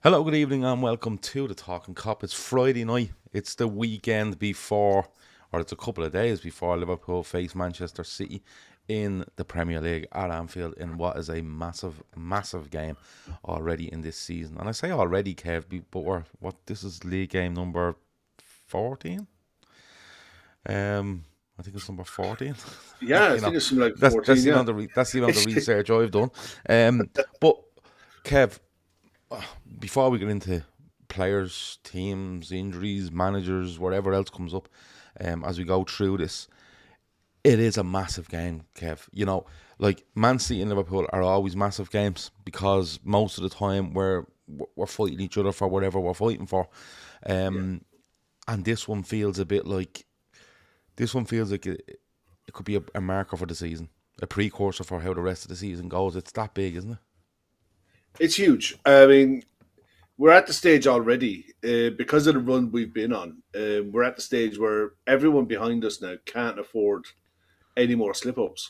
Hello, good evening, and welcome to the Talkin Kop. It's Friday night. It's the weekend before, or it's a couple of days before Liverpool face Manchester City in the Premier League at Anfield in what is a massive, massive game already in this season. And I say already, Kev, but this is league game number 14. I think it's number 14. Yeah, I you know, think it's something like that's 14, the yeah. amount of that's the amount of research I've done. But Kev, before we get into players, teams, injuries, managers, whatever else comes up, as we go through this, it is a massive game, Kev. Like Man City and Liverpool are always massive games because most of the time we're fighting each other for whatever we're fighting for, Yeah. and this one feels like it could be a marker for the season, a precursor for how the rest of the season goes. It's that big, isn't it? It's huge. I mean, we're at the stage already, because of the run we've been on. We're at the stage where everyone behind us now can't afford any more slip ups.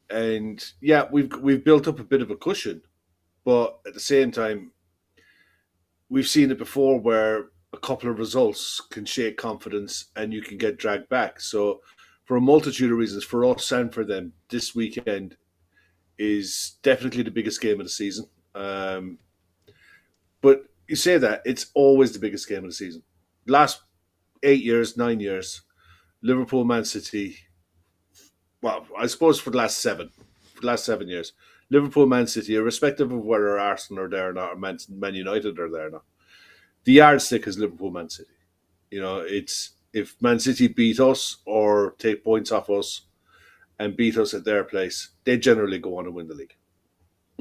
And yeah, we've built up a bit of a cushion, but at the same time, we've seen it before where a couple of results can shake confidence and you can get dragged back. So, for a multitude of reasons, for us and for them, this weekend is definitely the biggest game of the season. Um, but you say that it's always the biggest game of the season. Last 8 years, 9 years, Liverpool, Man City. Well, I suppose for the last 7 years, Liverpool, Man City, irrespective of whether Arsenal are there or not, or Man United are there or not, the yardstick is Liverpool, Man City. It's if Man City beat us or take points off us and beat us at their place, they generally go on and win the league.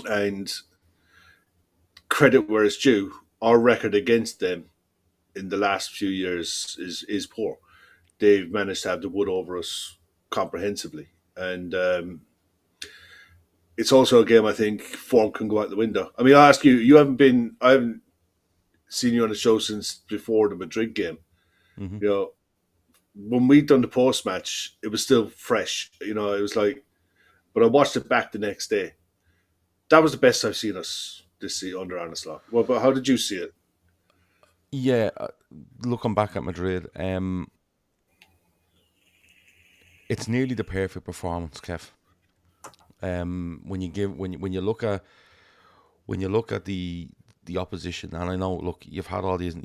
And credit where it's due, our record against them in the last few years is poor. They've managed to have the wood over us comprehensively, and it's also a game I think form can go out the window. I mean, I ask you, I haven't seen you on the show since before the Madrid game. Hmm. You know, when we done the post match, it was still fresh. It was like, but I watched it back the next day. That was the best I've seen us this season under Arne Slot. Well, but how did you see it? Yeah, looking back at Madrid, it's nearly the perfect performance, Kev. When you look at the opposition, and I know, look, you've had all these.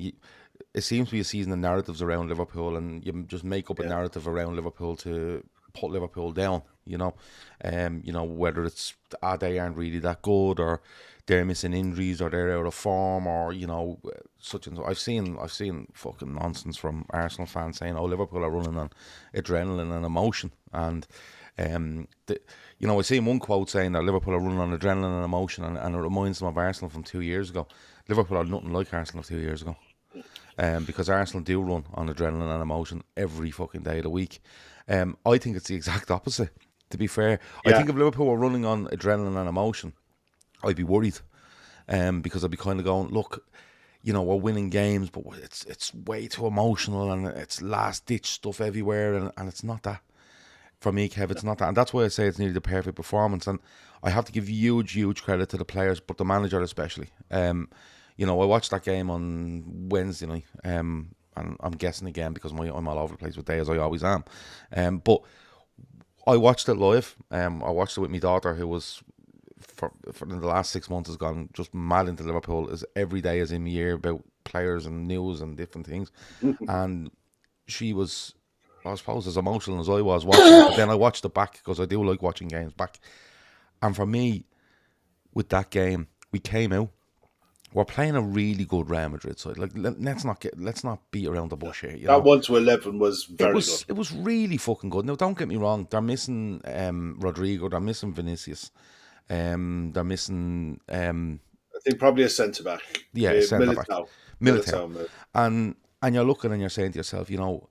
It seems to be a season of narratives around Liverpool, and you just make up a Yeah, narrative around Liverpool to put Liverpool down. Whether it's they aren't really that good, or they're missing injuries, or they're out of form, or such and so. I've seen fucking nonsense from Arsenal fans saying, "Oh, Liverpool are running on adrenaline and emotion," and I seen one quote saying that Liverpool are running on adrenaline and emotion, and it reminds them of Arsenal from 2 years ago. Liverpool are nothing like Arsenal of 2 years ago, because Arsenal do run on adrenaline and emotion every fucking day of the week. I think it's the exact opposite. To be fair, I yeah, think if Liverpool were running on adrenaline and emotion, I'd be worried, because I'd be kind of going, look, we're winning games, but it's way too emotional, and it's last ditch stuff everywhere, and it's not that. For me, Kev, it's not that. And that's why I say it's nearly the perfect performance. And I have to give huge, huge credit to the players, but the manager especially. I watched that game on Wednesday night, and I'm guessing again because I'm all over the place with day, as I always am. But I watched it live. I watched it with my daughter, who was, for the last 6 months, has gone just mad into Liverpool. Is every day is in the year about players and news and different things. And she was, I suppose, as emotional as I was watching it. But then I watched it back because I do like watching games back. And for me, with that game, we came out. We're playing a really good Real Madrid side. Like, let's not beat around the bush here. that 1-11 was It very good. was it was really fucking good. Now, don't get me wrong. They're missing Rodrigo. They're missing Vinicius. They're missing I think probably a centre back, yeah, centre back, Militao, Militao, Militao. and you're looking and you're saying to yourself, are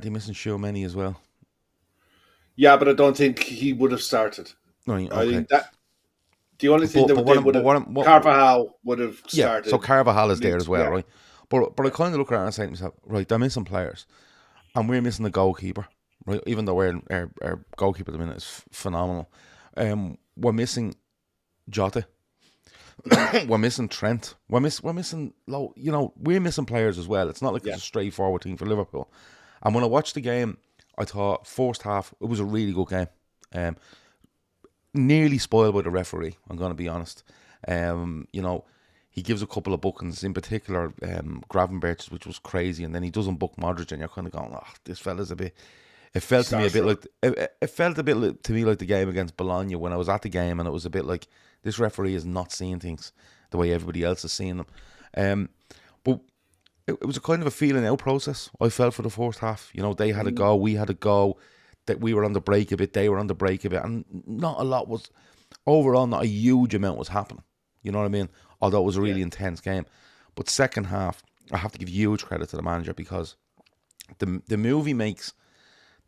they missing Many as well? Yeah, but I don't think he would have started. Right, I okay. think that the only thing But that but they what I'm, would but have what, I'm, what Carvajal would have Yeah, so started. Carvajal is there as well, Yeah, right? But I yeah, kind of look around and say to myself, right, they're missing players, and we're missing the goalkeeper, right? Even though our goalkeeper at the minute is phenomenal, we're missing Jota. We're missing Trent. We're missing we're missing players as well. It's not like it's Yeah. a straightforward thing for Liverpool. And when I watched the game, I thought first half it was a really good game. Nearly spoiled by the referee. I'm going to be honest. He gives a couple of bookings, in particular Gravenberch, which was crazy, and then he doesn't book Modric, and you're kind of going, "Oh, this fella's a bit." It felt to me a bit like it felt a bit to me like the game against Bologna when I was at the game, and it was a bit like this referee is not seeing things the way everybody else is seeing them. But it was a kind of a feeling out process. I felt for the first half. They had a go, we had a go. That we were on the break a bit, they were on the break a bit, and not a lot was overall. Not a huge amount was happening. You know what I mean? Although it was a really intense game, but second half, I have to give huge credit to the manager because the move he makes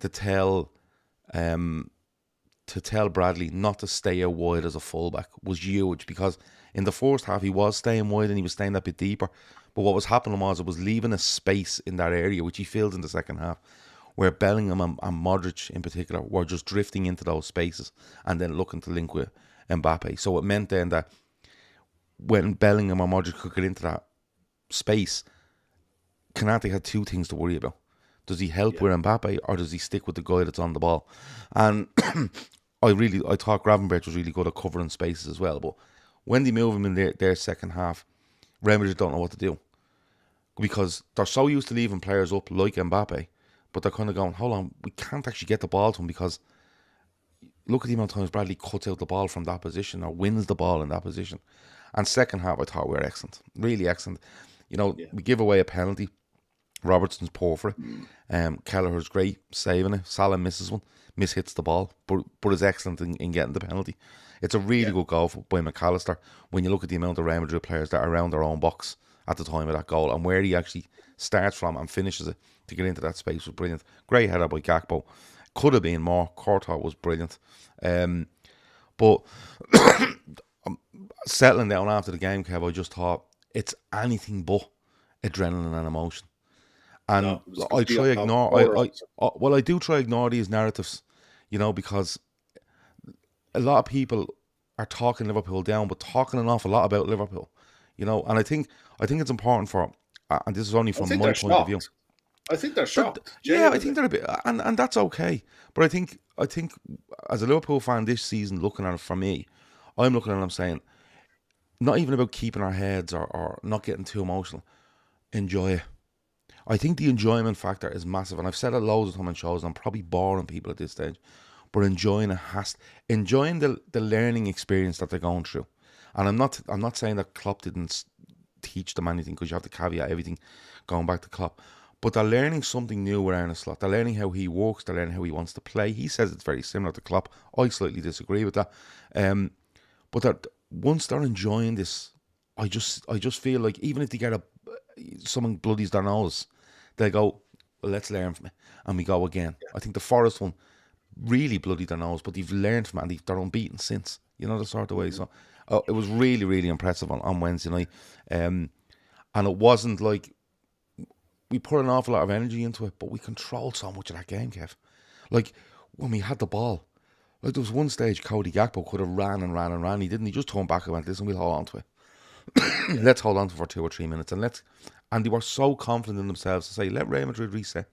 to tell Bradley not to stay out wide as a fullback was huge because in the first half he was staying wide and he was staying a bit deeper, but what was happening was it was leaving a space in that area which he filled in the second half, where Bellingham and Modric in particular were just drifting into those spaces and then looking to link with Mbappe. So it meant then that when Bellingham and Modric could get into that space, Kanate had two things to worry about. Does he help with Mbappe or does he stick with the guy that's on the ball? And I thought Gravenberch was really good at covering spaces as well. But when they move him in their second half, Real Madrid don't know what to do because they're so used to leaving players up like Mbappe, but they're kind of going, hold on, we can't actually get the ball to him because look at the amount of times Bradley cuts out the ball from that position or wins the ball in that position. And second half, I thought we were excellent, really excellent. We give away a penalty. Robertson's poor for it. Kelleher's great saving it. Salah misses one, mishits the ball, but is excellent in getting the penalty. It's a really good goal by McAllister when you look at the amount of Real Madrid players that are around their own box at the time of that goal and where he actually starts from and finishes it to get into that space was brilliant. Great header by Gakpo. Could have been more. Courtois was brilliant. But settling down after the game, Kev, I just thought it's anything but adrenaline and emotion. And I try ignore. I do try ignore these narratives, because a lot of people are talking Liverpool down, but talking an awful lot about Liverpool, And I think it's important for, and this is only from my point of view. I think they're shocked. Yeah, I think they're a bit, and that's okay. But I think as a Liverpool fan this season, looking at it for me, I'm looking at it and I'm saying, not even about keeping our heads or not getting too emotional. Enjoy it. I think the enjoyment factor is massive, and I've said it loads of times on shows, and I'm probably boring people at this stage, but enjoying the learning experience that they're going through. And I'm not saying that Klopp didn't teach them anything, because you have to caveat everything going back to Klopp. But they're learning something new with Arne Slot. They're learning how he works. They're learning how he wants to play. He says it's very similar to Klopp. I slightly disagree with that. But once they're enjoying this, I just feel like even if they get someone bloodies their nose, they go, well, let's learn from it, and we go again. I think the Forest one really bloodied their nose, but they've learned from it, and they're unbeaten since. The sort of way. So it was really, really impressive on Wednesday night. And it wasn't like we put an awful lot of energy into it, but we controlled so much of that game, Kev. Like, when we had the ball, like there was one stage Cody Gakpo could have ran and ran and ran. He didn't. He just turned back and went, listen, we'll hold on to it. Let's hold on to it for 2 or 3 minutes, and they were so confident in themselves to say, let Real Madrid reset.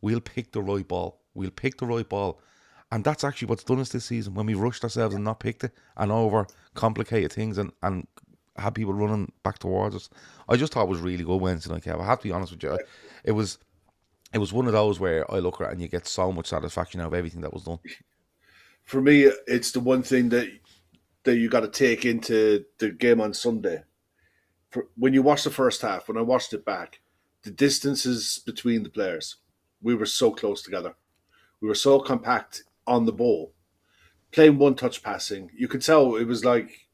We'll pick the right ball. And that's actually what's done us this season, when we rushed ourselves and not picked it and over complicated things and had people running back towards us. I just thought it was really good Wednesday night, Kev. I have to be honest with you. It was one of those where I look at it and you get so much satisfaction out of everything that was done. For me, it's the one thing that you got to take into the game on Sunday. When you watch the first half, when I watched it back, the distances between the players, we were so close together. We were so compact on the ball, playing one-touch passing. You could tell it was like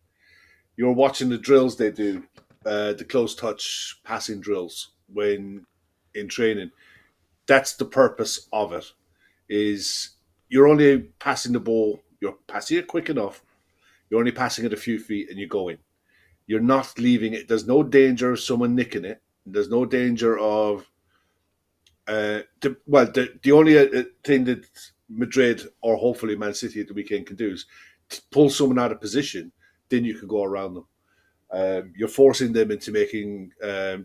you were watching the drills they do, the close-touch passing drills when in training. That's the purpose of it, is you're only passing the ball, you're passing it quick enough, you're only passing it a few feet and you're going. You're not leaving it. There's no danger of someone nicking it. There's no danger of the only thing that Madrid or hopefully Man City at the weekend can do is to pull someone out of position. Then you can go around them. You're forcing them into making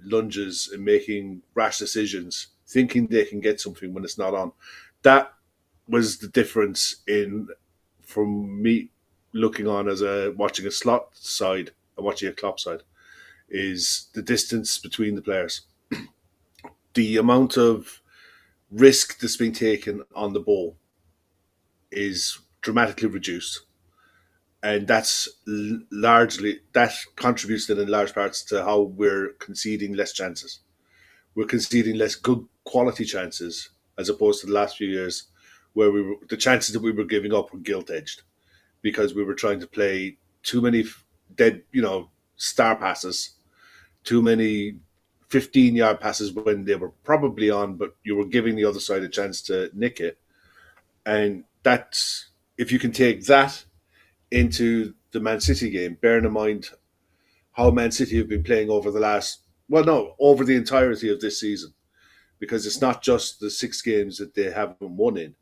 lunges and making rash decisions, thinking they can get something when it's not on. That was the difference in from me looking on as watching a slot side and watching a Klopp side is the distance between the players, the amount of risk that's been taken on the ball is dramatically reduced, and that's largely that contributes in large parts to how we're conceding less chances. We're conceding less good quality chances as opposed to the last few years, where the chances that we were giving up were gilt edged because we were trying to play too many dead, star passes, too many 15-yard passes when they were probably on, but you were giving the other side a chance to nick it. And that's, if you can take that into the Man City game, bearing in mind how Man City have been playing over the entirety of this season, because it's not just the 6 games that they haven't won in.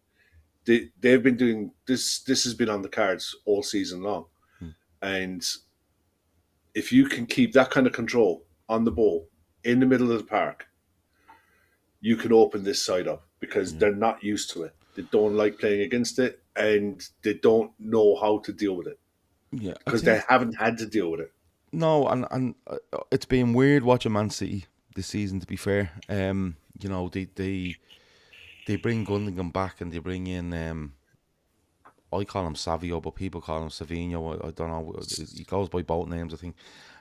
They've been doing this. This has been on the cards all season long, and if you can keep that kind of control on the ball in the middle of the park, you can open this side up because they're not used to it. They don't like playing against it, and they don't know how to deal with it because they haven't had to deal with it. No, and it's been weird watching Man City this season. To be fair, they bring Gundogan back and they bring in I call him Savio, but people call him Savinho. I don't know. He goes by both names, I think.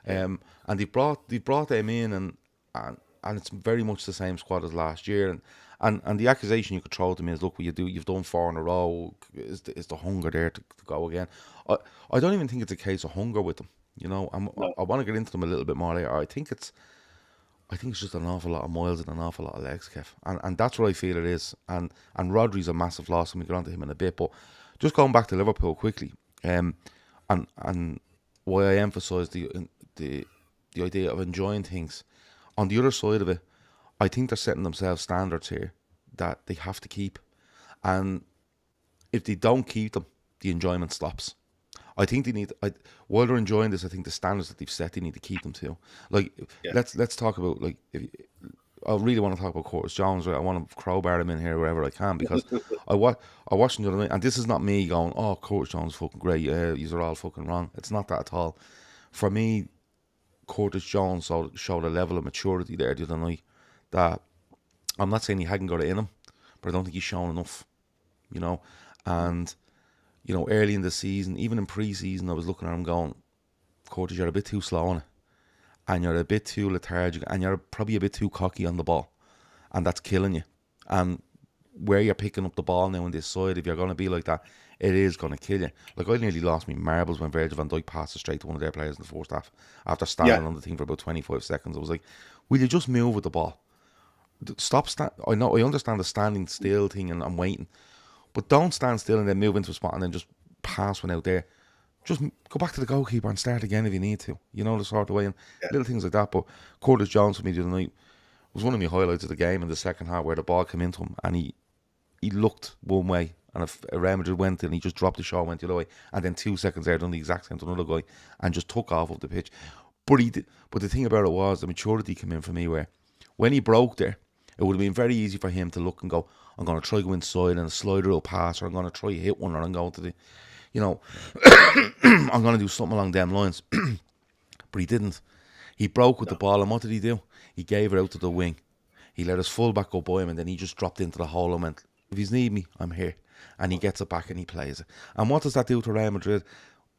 And they brought them in, and it's very much the same squad as last year. And the accusation you could throw at them is, look, what you've done 4 in a row. Is the hunger there to go again? I don't even think it's a case of hunger with them. I want to get into them a little bit more later. I think it's just an awful lot of miles and an awful lot of legs, Kev. And that's what I feel it is. And Rodri's a massive loss, and we'll get on to him in a bit. But just going back to Liverpool quickly, and why I emphasise the idea of enjoying things. On the other side of it, I think they're setting themselves standards here that they have to keep. And if they don't keep them, the enjoyment stops. I think they need. While they're enjoying this, I think the standards that they've set, they need to keep them to. Let's talk about I really want to talk about Curtis Jones. Right? I want to crowbar him in here wherever I can because I watched him the other night, and this is not me going, "Oh, Curtis Jones is fucking great. Yeah, these are all fucking wrong." It's not that at all. For me, Curtis Jones showed a level of maturity there the other night that I'm not saying he hadn't got it in him, but I don't think he's shown enough. And. Early in the season, even in pre-season, I was looking at him going, Curtis, you're a bit too slow on it. And you're a bit too lethargic. And you're probably a bit too cocky on the ball. And that's killing you. And where you're picking up the ball now on this side, if you're going to be like that, it is going to kill you. Like, I nearly lost me marbles when Virgil van Dijk passed it straight to one of their players in the first half. After standing on the thing for about 25 seconds, I was like, will you just move with the ball? Stop. I understand the standing still thing and waiting. But don't stand still and then move into a spot and then just pass one out there. Just go back to the goalkeeper and start again if you need to. The sort of way. And little things like that. But Curtis Jones for me the other night was one of my highlights of the game in the second half where the ball came into him and he looked one way and if Real Madrid went and he just dropped the shot and went the other way. And then 2 seconds there done the exact same to another guy and just took off of the pitch. But he did. But the thing about it was the maturity came in for me where when he broke there, it would have been very easy for him to look and go, I'm going to try to go inside and a slider will pass, or I'm going to try to hit one, or I'm going to do, I'm going to do something along them lines. But he didn't. He broke with the ball, and what did he do? He gave it out to the wing. He let his fullback go by him, and then he just dropped into the hole and went, if you need me, I'm here. And he gets it back and he plays it. And what does that do to Real Madrid?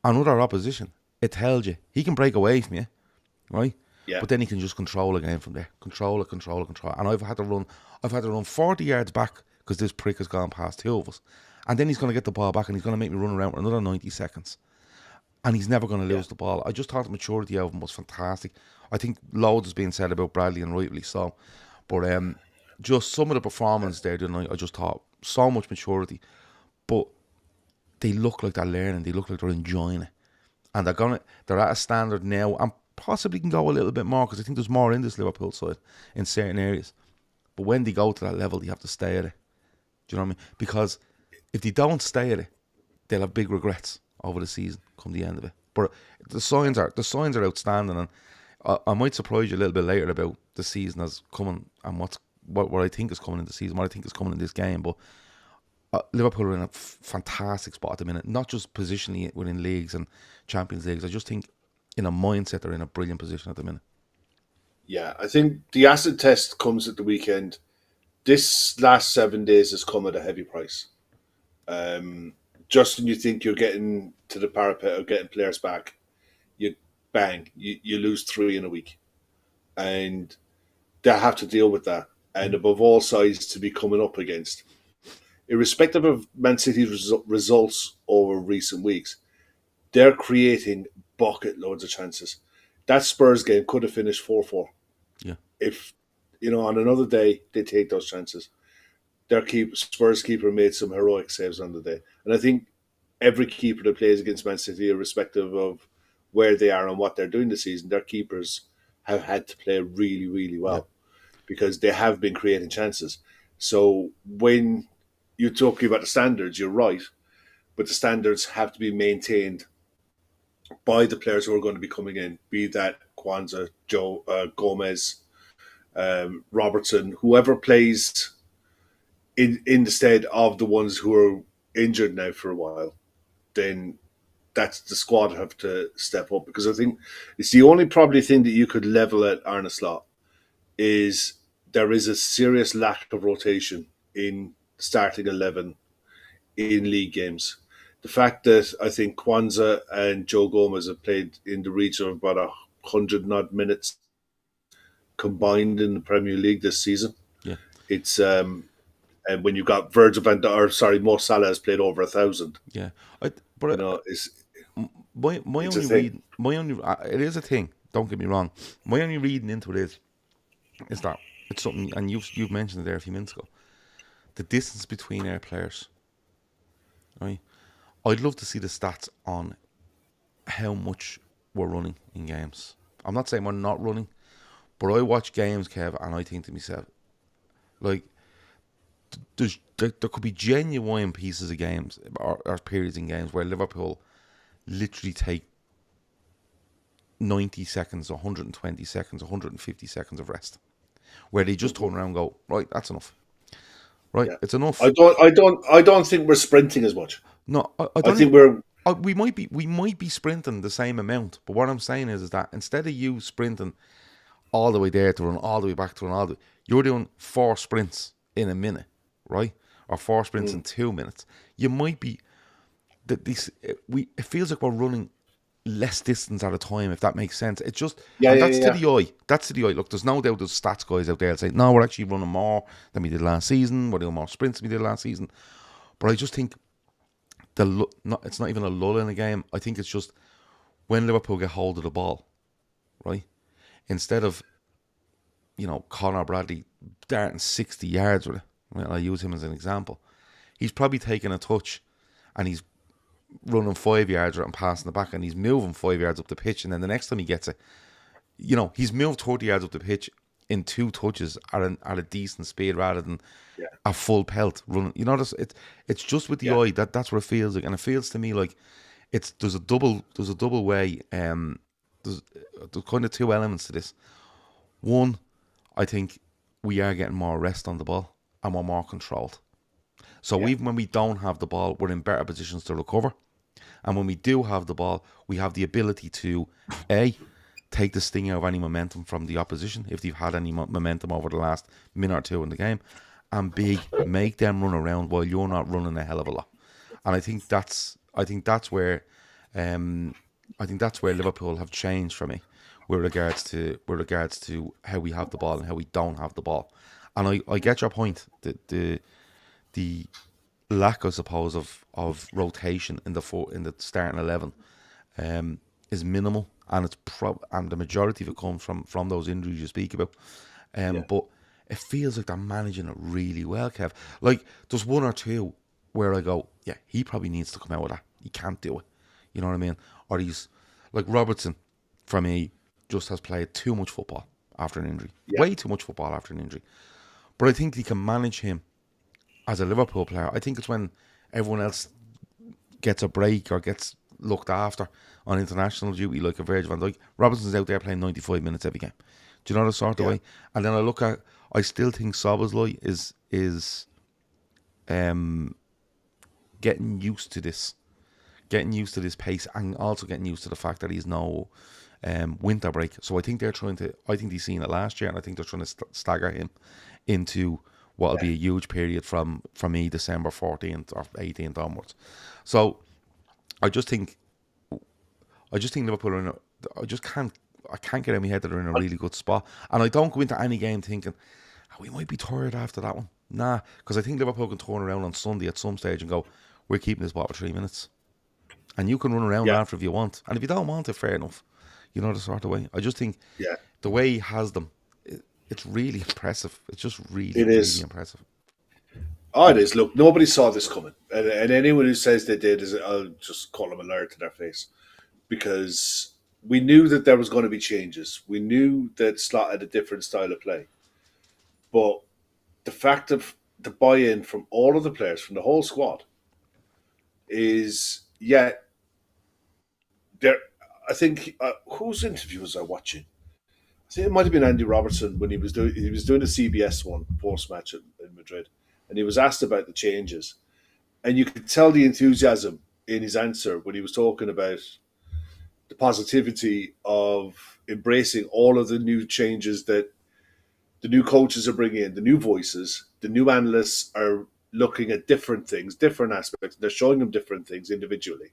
Another opposition. It tells you he can break away from you, right? Yeah. But then he can just control again from there. Control it. And I've had to run 40 yards back because this prick has gone past 2 of us. And then he's going to get the ball back and he's going to make me run around for another 90 seconds. And he's never going to lose the ball. I just thought the maturity of him was fantastic. I think loads is being said about Bradley and rightly so. But just some of the performance there tonight, I just thought so much maturity. But they look like they're learning. They look like they're enjoying it. And they're at a standard now and possibly can go a little bit more because I think there's more in this Liverpool side in certain areas. But when they go to that level, they have to stay at it. Do you know what I mean? Because if they don't stay at it, they'll have big regrets over the season come the end of it. But the signs are outstanding, and I might surprise you a little bit later about the season as coming and what I think is coming in the season, what I think is coming in this game. But Liverpool are in a fantastic spot at the minute, not just positionally within leagues and Champions Leagues. I just think in a mindset they're in a brilliant position at the minute. Yeah, I think the acid test comes at the weekend. This last 7 days has come at a heavy price. Just when you think you're getting to the parapet or getting players back, you lose 3 in a week. And they have to deal with that. And above all sides to be coming up against. Irrespective of Man City's results over recent weeks, they're creating bucket loads of chances. That Spurs game could have finished 4-4. Yeah. If, on another day, they take those chances. Spurs keeper made some heroic saves on the day. And I think every keeper that plays against Man City, irrespective of where they are and what they're doing this season, their keepers have had to play really, really well because they have been creating chances. So when you're talking about the standards, you're right, but the standards have to be maintained by the players who are going to be coming in, be that Kwanzaa, Gomez, Robertson, whoever plays in the stead of the ones who are injured now for a while, then that's the squad have to step up, because I think it's the only probably thing that you could level at Arne Slot is there is a serious lack of rotation in starting 11 in league games. The fact that I think Kwanzaa and Joe Gomez have played in the region of about 100 odd minutes combined in the Premier League this season. Yeah. It's and when you got Mo Salah has played over 1,000. Yeah. It's it is a thing. Don't get me wrong. My only reading into it is that it's something, and you've mentioned it there a few minutes ago. The distance between our players. Right. I'd love to see the stats on how much we're running in games. I'm not saying we're not running, but I watch games, Kev, and I think to myself, like, there could be genuine pieces of games or periods in games where Liverpool literally take 90 seconds, 120 seconds, 150 seconds of rest, where they just turn around and go, right, that's enough. Right, yeah. It's enough. I don't think we're sprinting as much. No, we might be sprinting the same amount, but what I'm saying is that instead of you sprinting all the way there to run all the way back to run all the way, you're doing 4 sprints in a minute, right? Or 4 sprints in 2 minutes. You might be it feels like we're running less distance at a time, if that makes sense. It's just that's to the eye. That's to the eye. Look, there's no doubt there's stats guys out there that say, no, we're actually running more than we did last season. We're doing more sprints than we did last season. But I just think it's not even a lull in the game. I think it's just when Liverpool get hold of the ball, right? Instead of, Conor Bradley darting 60 yards with it, well, I use him as an example. He's probably taking a touch and he's running 5 yards and passing the back, and he's moving 5 yards up the pitch, and then the next time he gets it, he's moved 30 yards up the pitch in 2 touches at a decent speed rather than a full pelt running. It's just with the eye that's what it feels like, and it feels to me like there's a double way. There's kind of 2 elements to this. One, I think we are getting more rest on the ball and we're more controlled. So even when we don't have the ball, we're in better positions to recover. And when we do have the ball, we have the ability to, A, take the sting out of any momentum from the opposition, if they've had any momentum over the last minute or 2 in the game, and B, make them run around while you're not running a hell of a lot. And I think that's where Liverpool have changed for me with regards to how we have the ball and how we don't have the ball. And I get your point. The lack, I suppose, of rotation in the starting 11 is minimal, and and the majority of it comes from those injuries you speak about. But it feels like they're managing it really well, Kev. Like, there's 1 or 2 where I go, yeah, he probably needs to come out with that. He can't do it. You know what I mean? Or he's like Robertson, for me, just has played too much football after an injury. Yeah. Way too much football after an injury. But I think they can manage him as a Liverpool player. I think it's when everyone else gets a break or gets looked after on international duty, like a Virgil van Dijk. Robertson's out there playing 95 minutes every game. Do you know the sort of way? And then I still think Szoboszlai is getting used to this. Getting used to this pace, and also getting used to the fact that he's no winter break. So I think they're trying to. I think they've seen it last year, and I think they're trying to stagger him into what'll be a huge period from December 14th or 18th onwards. So I just think Liverpool are in. I can't get in my head that they're in a really good spot, and I don't go into any game thinking we might be tired after that one. Nah, because I think Liverpool can turn around on Sunday at some stage and go, we're keeping this ball for 3 minutes. And you can run around after if you want. And if you don't want it, fair enough. You know the sort of way. I just think the way he has them, it's really impressive. It's just really impressive. Oh, it is. Look, nobody saw this coming. And anyone who says they did, I'll just call them a liar to their face. Because we knew that there was going to be changes. We knew that Slot had a different style of play. But the fact of the buy-in from all of the players, from the whole squad, is, there. I think whose interview was I watching? I think it might have been Andy Robertson when he was doing a CBS one post match in Madrid, and he was asked about the changes, and you could tell the enthusiasm in his answer when he was talking about the positivity of embracing all of the new changes that the new coaches are bringing in, the new voices, the new analysts are looking at different things, different aspects. They're showing them different things individually.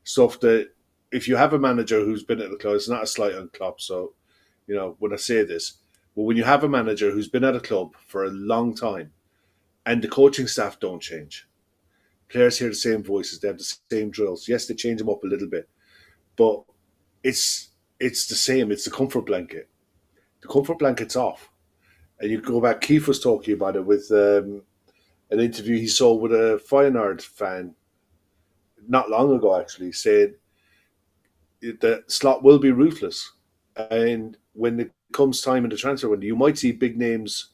Stuff that if you have a manager who's been at the club, it's not a slight on Klopp. So, when I say this, but when you have a manager who's been at a club for a long time and the coaching staff don't change, players hear the same voices, they have the same drills. Yes, they change them up a little bit, but it's the same. It's the comfort blanket. The comfort blanket's off. And you go back, Keith was talking about it with an interview he saw with a Feyenoord fan not long ago, actually, saying that Slot will be ruthless. And when it comes time in the transfer window, you might see big names,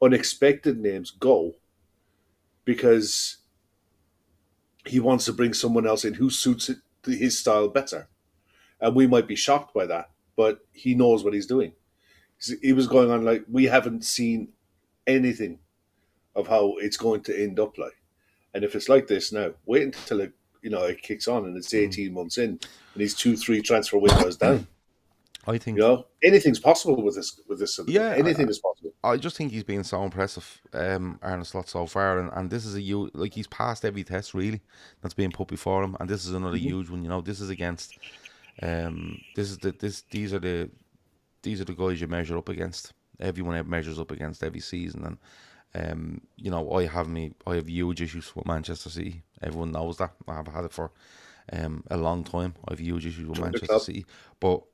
unexpected names go because he wants to bring someone else in who suits his style better. And we might be shocked by that, but he knows what he's doing. He was going on like, we haven't seen anything of how it's going to end up like. And if it's like this now, wait until it kicks on and it's 18 months in and he's 2-3 transfer windows down. I think anything's possible with this. Yeah, anything is possible. I just think he's been so impressive, Arne Slot, so far, and this is he's passed every test really that's being put before him, and this is another huge one. This is against, these are the guys you measure up against. Everyone measures up against every season, and I have huge issues with Manchester City. Everyone knows that. I have had it for a long time. I have huge issues with Manchester City, but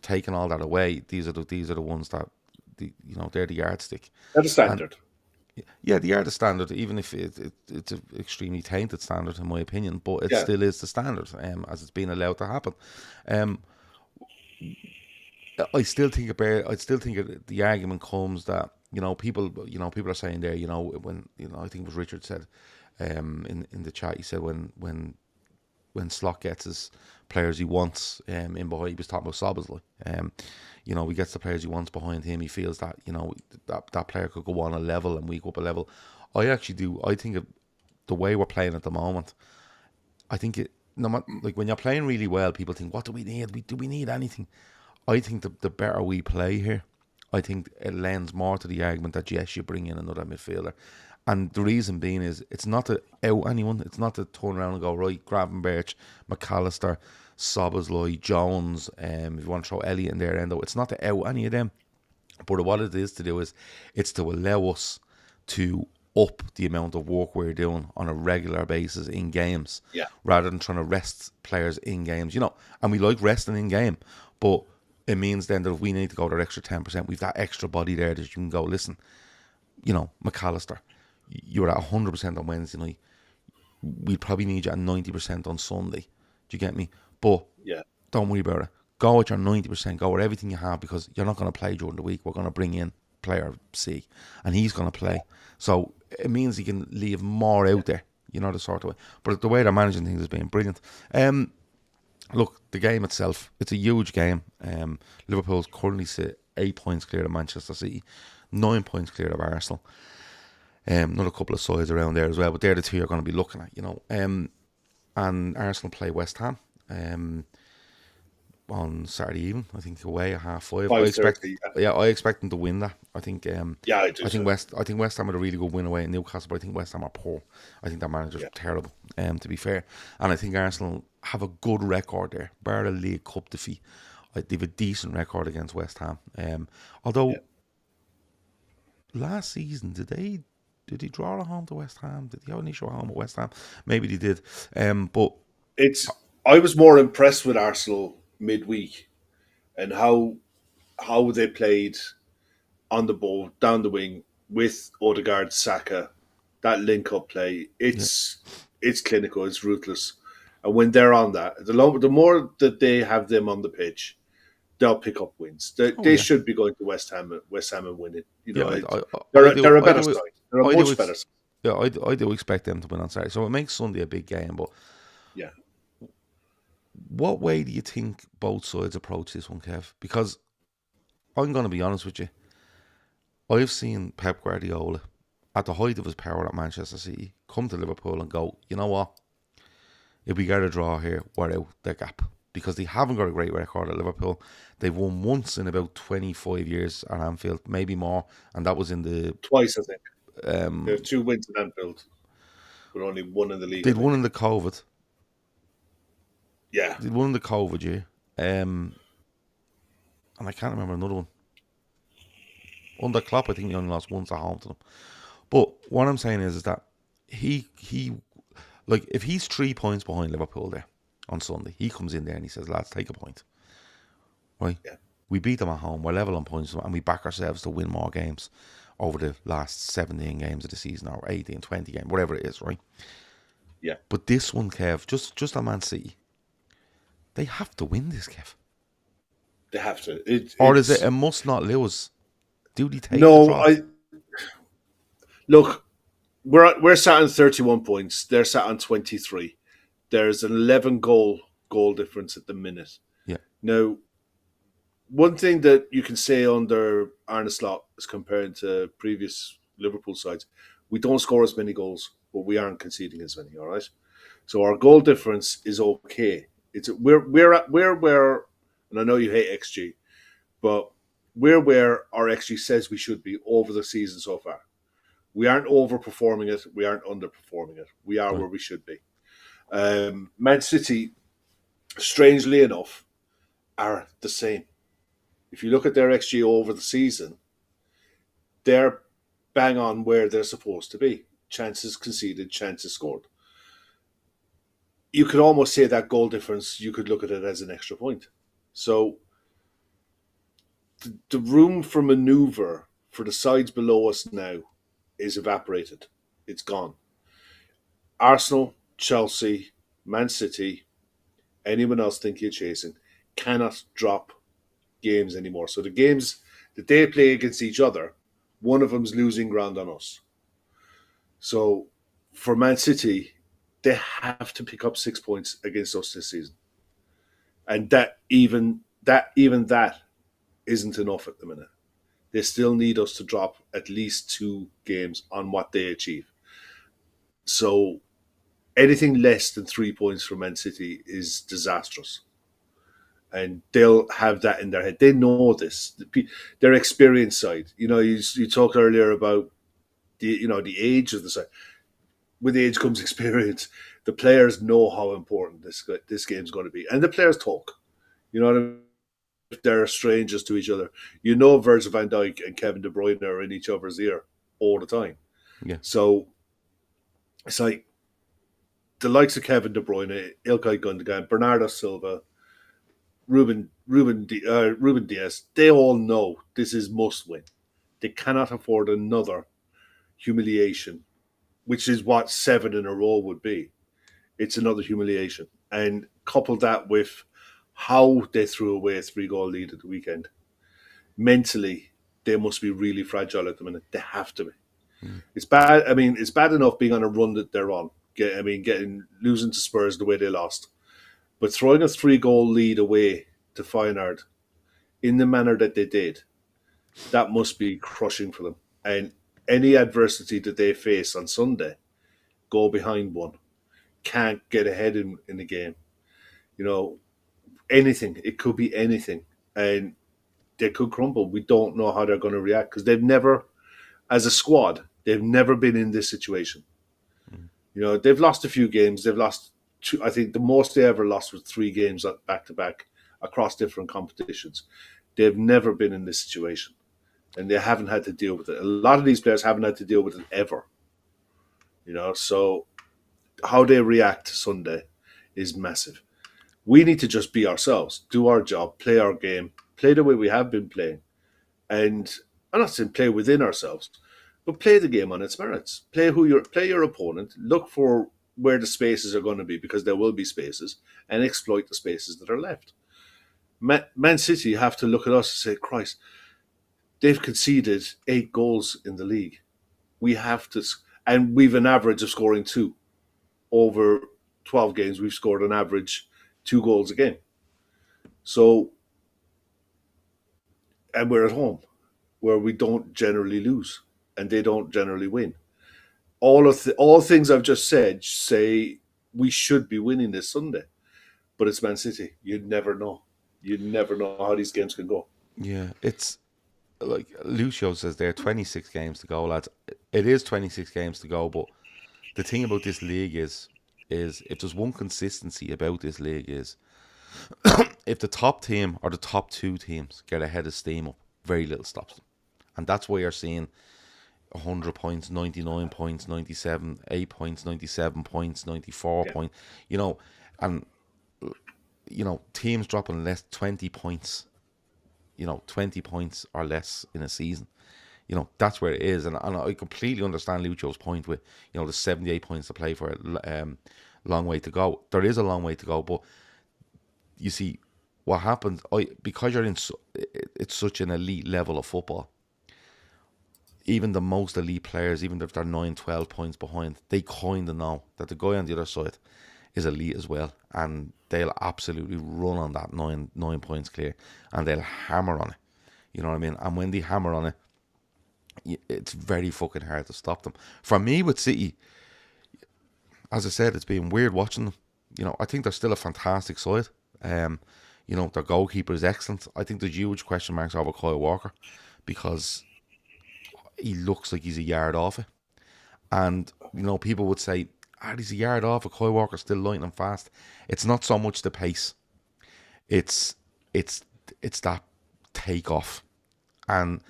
taking all that away, these are the ones that they're the yardstick. They're the standard. And, they are the standard, even if it's an extremely tainted standard in my opinion, but it still is the standard, as it's been allowed to happen. I still think the argument comes that people are saying there, when I think it was Richard said in the chat, he said when Slot gets his players he wants in behind, he was talking about Szoboszlai. He gets the players he wants behind him. He feels that that player could go on a level and we go up a level. I actually do. I think the way we're playing at the moment, I think like when you're playing really well, people think, what do we need? Do we need anything? I think the better we play here, I think it lends more to the argument that yes, you bring in another midfielder. And the reason being is it's not to out anyone. It's not to turn around and go, right, Gravenberch, McAllister, Szoboszlai, Jones, if you want to throw Elliott in there, Endo. It's not to out any of them. But what it is to do is it's to allow us to up the amount of work we're doing on a regular basis in games, rather than trying to rest players in games. And we like resting in game, but it means then that if we need to go that extra 10%, we've that extra body there that you can go, listen, McAllister, you're at 100% on Wednesday night. We'd probably need you at 90% on Sunday. Do you get me? But don't worry about it. Go at your 90%. Go with everything you have because you're not going to play during the week. We're going to bring in player C, and he's going to play. So it means he can leave more out there. You know the sort of way. But the way they're managing things has been brilliant. Look, the game itself, it's a huge game. Liverpool's currently sit 8 points clear of Manchester City, 9 points clear of Arsenal. Another couple of sides around there as well, but they're the two you're going to be looking at, you know. And Arsenal play West Ham on Saturday evening. I think away at 5:30. I expect, I expect them to win that. I think. I do. I think West Ham had a really good win away in Newcastle, but I think West Ham are poor. I think their manager's terrible. To be fair, and I think Arsenal have a good record there, bar the League Cup defeat. They have a decent record against West Ham. Although last season, did he draw at home to West Ham? Did he have an issue at home at West Ham? Maybe they did. But I was more impressed with Arsenal midweek and how they played on the ball, down the wing with Odegaard, Saka, that link-up play. It's clinical, it's ruthless. And when they're on that, the more that they have them on the pitch, they'll pick up wins. They should be going to West Ham and winning. You know, they're a better side. They're a much better side. Yeah, I do expect them to win on Saturday. So it makes Sunday a big game. But what way do you think both sides approach this one, Kev? Because I'm going to be honest with you. I've seen Pep Guardiola at the height of his power at Manchester City come to Liverpool and go, you know what? If we get a draw here, we're out the gap. Because they haven't got a great record at Liverpool. They've won once in about 25 years at Anfield, maybe more. And that was in the... Twice, I think. There are 2 wins at Anfield, but only 1 in the league. They'd won in the COVID. Yeah. They'd won in the COVID year. And I can't remember another one. Under Klopp, I think he only lost once at home to them. But what I'm saying is that he like, if he's 3 points behind Liverpool there on Sunday, he comes in there and he says, lads, take a point. Right? Yeah. We beat them at home, we're level on points, and we back ourselves to win more games over the last 17 games of the season, or 18, 20 games, whatever it is, right? Yeah. But this one, Kev, just on Man City, they have to win this, Kev. They have to. Or is it a must not lose? Do they take the draw? Look, we're sat on 31 points. They're sat on 23. There's an 11 goal difference at the minute. Yeah. Now, one thing that you can say under Arne Slot as compared to previous Liverpool sides, we don't score as many goals, but we aren't conceding as many. All right. So our goal difference is okay. We're where, and I know you hate XG, but we're where our XG says we should be over the season so far. We aren't overperforming it. We aren't underperforming it. We are where we should be. Man City, strangely enough, are the same. If you look at their XG over the season, they're bang on where they're supposed to be. Chances conceded, chances scored. You could almost say that goal difference, you could look at it as an extra point. So the room for manoeuvre for the sides below us now is evaporated. It's gone. Arsenal, Chelsea, Man City, anyone else think you're chasing, cannot drop games anymore. So the games that they play against each other, one of them's losing ground on us. So for Man City, they have to pick up 6 points against us this season. And that isn't enough at the minute. They still need us to drop at least 2 games on what they achieve. So anything less than 3 points for Man City is disastrous. And they'll have that in their head. They know this. Their experience side. You know, you talked earlier about the age of the side. With age comes experience. The players know how important this game's going to be. And the players talk. You know what I mean? If they're strangers to each other. You know Virgil van Dijk and Kevin De Bruyne are in each other's ear all the time. Yeah. So it's like the likes of Kevin De Bruyne, Ilkay Gundogan, Bernardo Silva, Ruben Diaz, they all know this is must win. They cannot afford another humiliation, which is what 7 in a row would be. It's another humiliation. And couple that with how they threw away a 3-goal lead at the weekend. Mentally, they must be really fragile at the minute. They have to be. It's bad. I mean, it's bad enough being on a run that they're on. Losing to Spurs the way they lost, but throwing a 3-goal lead away to Feyenoord in the manner that they did, that must be crushing for them. And any adversity that they face on Sunday, go behind one, can't get ahead in the game. Anything. It could be anything. And they could crumble. We don't know how they're going to react because they've never, as a squad, they've never been in this situation. They've lost a few games. They've lost two. I think the most they ever lost was 3 games back to back across different competitions. They've never been in this situation, and they haven't had to deal with it. A lot of these players haven't had to deal with it ever. So how they react Sunday is massive. We need to just be ourselves, do our job, play our game, play the way we have been playing, and I'm not saying play within ourselves, but play the game on its merits. Play your opponent. Look for where the spaces are going to be, because there will be spaces, and exploit the spaces that are left. Man City have to look at us and say, Christ, they've conceded 8 goals in the league. We have to, and we've an average of scoring 2. Over 12 games, we've scored an average 2 goals a game. So, and we're at home, where we don't generally lose, and they don't generally win. All things I've just said say we should be winning this Sunday, but it's Man City. You'd never know. You'd never know how these games can go. Yeah, it's like Lucio says there, 26 games to go, lads. It is 26 games to go, but the thing about this league is if there's one consistency about this league is if the top team or the top 2 teams get ahead of steam up, very little stops them. And that's why you're seeing 100 points, 99 points, 97, 8 points, 97 points, 94 points, and teams dropping less 20 points, 20 points or less in a season. That's where it is. And I completely understand Lucio's point with, the 78 points to play for a long way to go. There is a long way to go, but you see what happens, because you're in, it's such an elite level of football. Even the most elite players, even if they're 9, 12 points behind, they kind of know that the guy on the other side is elite as well. And they'll absolutely run on that 9 points clear. And they'll hammer on it. You know what I mean? And when they hammer on it, it's very fucking hard to stop them. For me with City, as I said, it's been weird watching them. I think they're still a fantastic side. Their goalkeeper is excellent. I think there's huge question marks over Kyle Walker, because he looks like he's a yard off it. And, people would say, he's a yard off it, Kyle Walker's still lightning fast. It's not so much the pace. It's that takeoff. And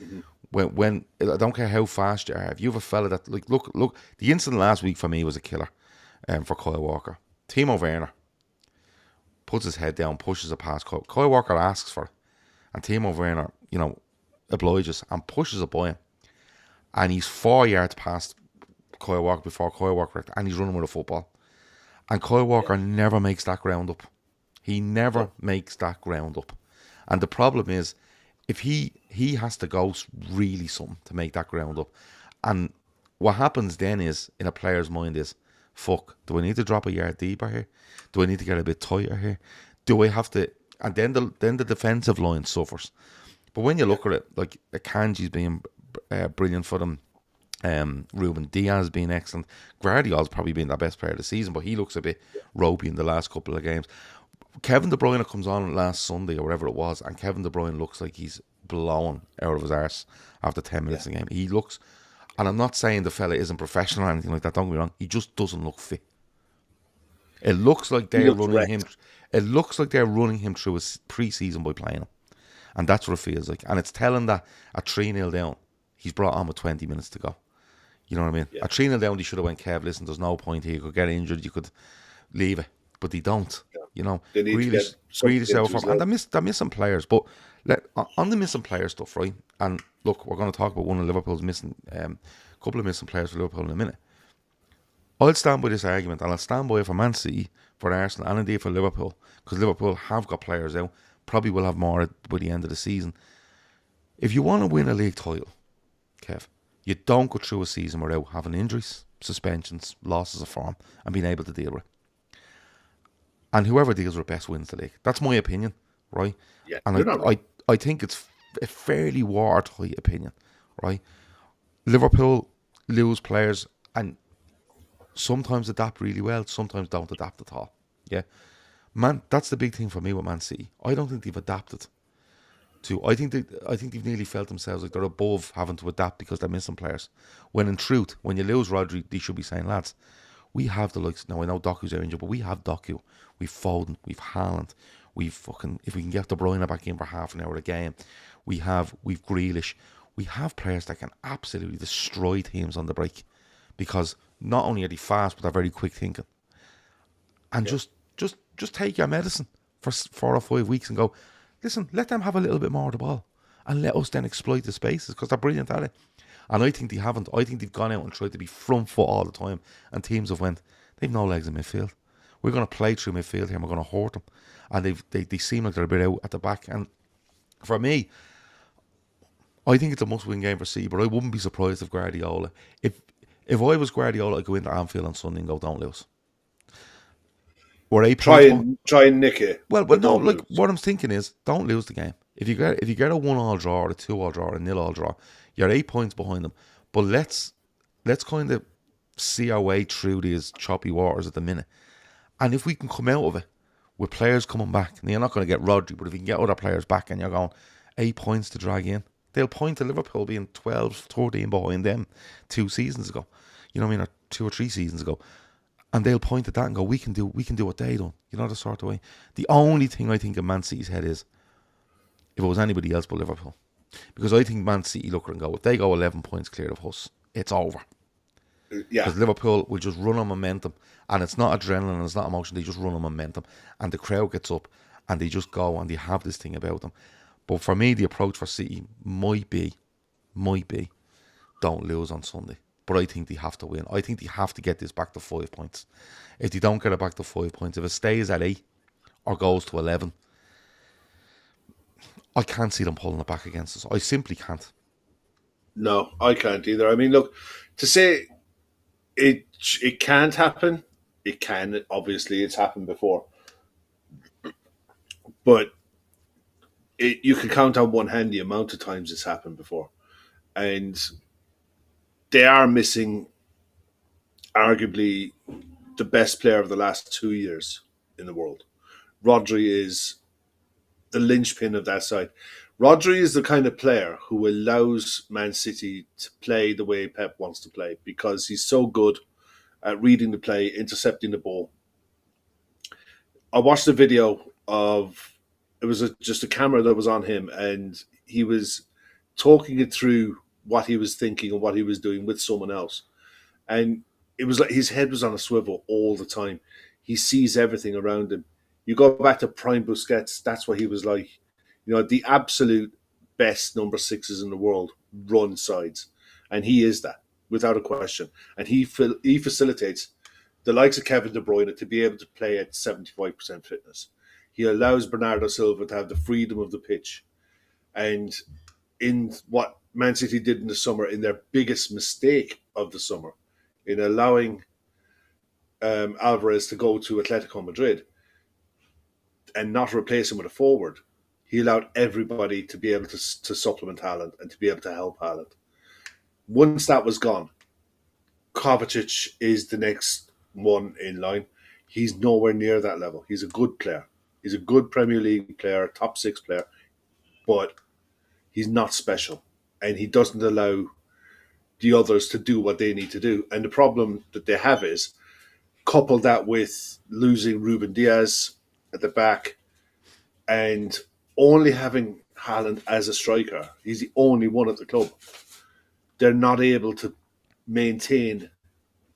when I don't care how fast you are, if you have a fella that, look, the incident last week for me was a killer for Kyle Walker. Timo Werner puts his head down, pushes it past Kyle. Kyle Walker asks for it. And Timo Werner, obliges and pushes it by him. And he's 4 yards past Kyle Walker before Kyle Walker, and he's running with a football. And Kyle Walker never makes that ground up. He never makes that ground up. And the problem is, if he has to go really something to make that ground up. And what happens then is, in a player's mind is, fuck, do I need to drop a yard deeper here? Do I need to get a bit tighter here? Do I have to? And then the defensive line suffers. But when you look at it, like Akanji's being brilliant for them. Ruben Diaz being excellent. Guardiola's probably been the best player of the season, but he looks a bit ropey in the last couple of games. Kevin De Bruyne comes on last Sunday or whatever it was, and Kevin De Bruyne looks like he's blown out of his arse after 10 minutes of the game. He looks, and I'm not saying the fella isn't professional or anything like that, don't get me wrong, he just doesn't look fit. It looks like they're running him. It looks like they're running him through his pre-season by playing him, and that's what it feels like. And it's telling that at 3-0 down, he's brought on with 20 minutes to go. You know what I mean? At 3-0 down, they should have went, Kev, listen, there's no point here. You could get injured, you could leave it. But they don't. They need Grealish out for, and they're missing players. But on the missing player stuff, right? And look, we're going to talk about one of Liverpool's missing, couple of missing players for Liverpool in a minute. I'll stand by this argument, and I'll stand by it for Man City, for Arsenal, and indeed for Liverpool, because Liverpool have got players out. Probably will have more by the end of the season. If you want to win a league title, Kev, you don't go through a season without having injuries. suspensions, losses of form, and being able to deal with it. And whoever deals with it best wins the league. That's my opinion, right? Yeah, And you're not wrong. I think it's a fairly watertight opinion, right? Liverpool lose players and sometimes adapt really well, sometimes don't adapt at all. Yeah. Man, that's the big thing for me with Man City. I don't think they've adapted to. I think they've nearly felt themselves like they're above having to adapt because they're missing players. When in truth, when you lose Rodri, they should be saying, lads, we have the likes. Now I know Doku's injured, but we have Doku, we've Foden, we've Haaland, we've fucking, if we can get De Bruyne back in for half an hour a game, we've Grealish. We have players that can absolutely destroy teams on the break because not only are they fast, but they're very quick thinking. And Yeah. just take your medicine for 4 or 5 weeks and go, listen, let them have a little bit more of the ball and let us then exploit the spaces because they're brilliant at it. And I think they haven't. I think they've gone out and tried to be front foot all the time, and teams have went, they've no legs in midfield. We're going to play through midfield here and we're going to hurt them. And they seem like they're a bit out at the back. And for me, I think it's a must-win game for City, but I wouldn't be surprised if Guardiola, if I was Guardiola, I'd go into Anfield on Sunday and go, don't lose. We're 8 points. Try and nick it. Well, but no. don't Like lose. what I'm thinking is, don't lose the game. If you get a 1-1 draw or a 2-1 draw or a 0-0 draw, you're 8 points behind them. But let's kind of see our way through these choppy waters at the minute. And if we can come out of it with players coming back, and you're not going to get Rodri, but if you can get other players back and you're going 8 points to drag in, they'll point to Liverpool being 12, 13 behind them 2 seasons ago. You know what I mean? Or 2 or 3 seasons ago. And they'll point at that and go, we can do what they done. You know, the sort of way. The only thing I think in Man City's head is, if it was anybody else but Liverpool. Because I think Man City look and go, if they go 11 points clear of us, it's over. Yeah. Because Liverpool will just run on momentum. And it's not adrenaline and it's not emotion. They just run on momentum. And the crowd gets up and they just go and they have this thing about them. But for me, the approach for City might be, don't lose on Sunday. But I think they have to win. I think they have to get this back to 5 points. If they don't get it back to 5 points, if it stays at 8 or goes to 11, I can't see them pulling it back against us. I simply can't. No, I can't either. I mean, look, to say it can't happen, it can. Obviously, it's happened before. But you can count on one hand the amount of times it's happened before. And they are missing arguably the best player of the last 2 years in the world. Rodri is the linchpin of that side. Rodri is the kind of player who allows Man City to play the way Pep wants to play because he's so good at reading the play, intercepting the ball. I watched a video of it was just a camera that was on him, and he was talking it through what he was thinking and what he was doing with someone else. And it was like his head was on a swivel all the time. He sees everything around him. You go back to Prime Busquets, that's what he was like. You know, the absolute best number sixes in the world run sides. And he is that, without a question. And he facilitates the likes of Kevin De Bruyne to be able to play at 75% fitness. He allows Bernardo Silva to have the freedom of the pitch. And in what Man City did in the summer, in their biggest mistake of the summer, in allowing Alvarez to go to Atletico Madrid and not replace him with a forward, he allowed everybody to be able to supplement Haaland and to be able to help Haaland. Once that was gone, Kovacic is the next one in line. He's nowhere near that level. He's a good player. He's a good Premier League player, top 6 player, but he's not special. And he doesn't allow the others to do what they need to do. And the problem that they have is, couple that with losing Ruben Diaz at the back and only having Haaland as a striker. He's the only one at the club. They're not able to maintain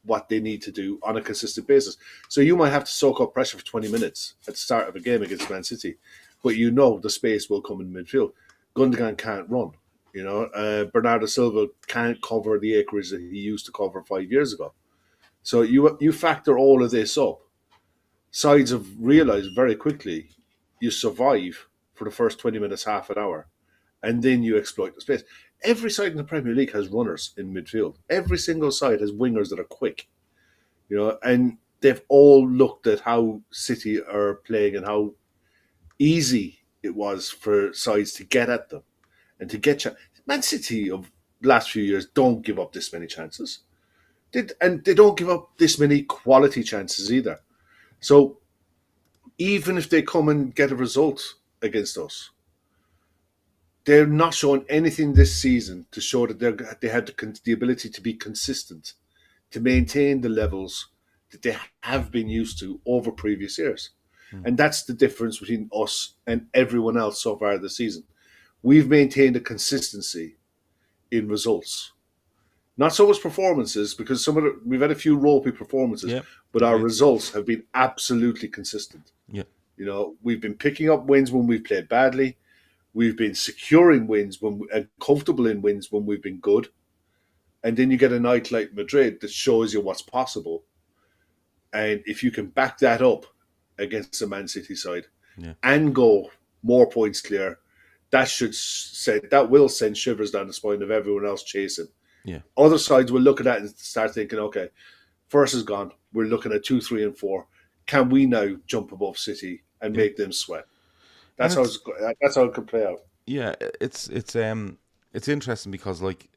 what they need to do on a consistent basis. So you might have to soak up pressure for 20 minutes at the start of a game against Man City, but you know the space will come in midfield. Gundogan can't run. You know, Bernardo Silva can't cover the acreage that he used to cover 5 years ago. So you factor all of this up. Sides have realised very quickly you survive for the first 20 minutes, half an hour, and then you exploit the space. Every side in the Premier League has runners in midfield. Every single side has wingers that are quick. And they've all looked at how City are playing and how easy it was for sides to get at them and to get Man City of the last few years don't give up this many chances. And they don't give up this many quality chances either. So even if they come and get a result against us, they're not showing anything this season to show that they had the ability to be consistent, to maintain the levels that they have been used to over previous years. And that's the difference between us and everyone else so far this season. We've maintained a consistency in results. Not so much performances, because we've had a few ropey performances, but our results have been absolutely consistent. Yeah. We've been picking up wins when we've played badly. We've been securing wins and comfortable in wins when we've been good. And then you get a night like Madrid that shows you what's possible. And if you can back that up against the Man City side and go more points clear, that will send shivers down the spine of everyone else chasing. Yeah. Other sides will look at that and start thinking, okay, first is gone. We're looking at 2, 3, and 4. Can we now jump above City and make them sweat? That's how it could play out. Yeah, it's interesting because, like,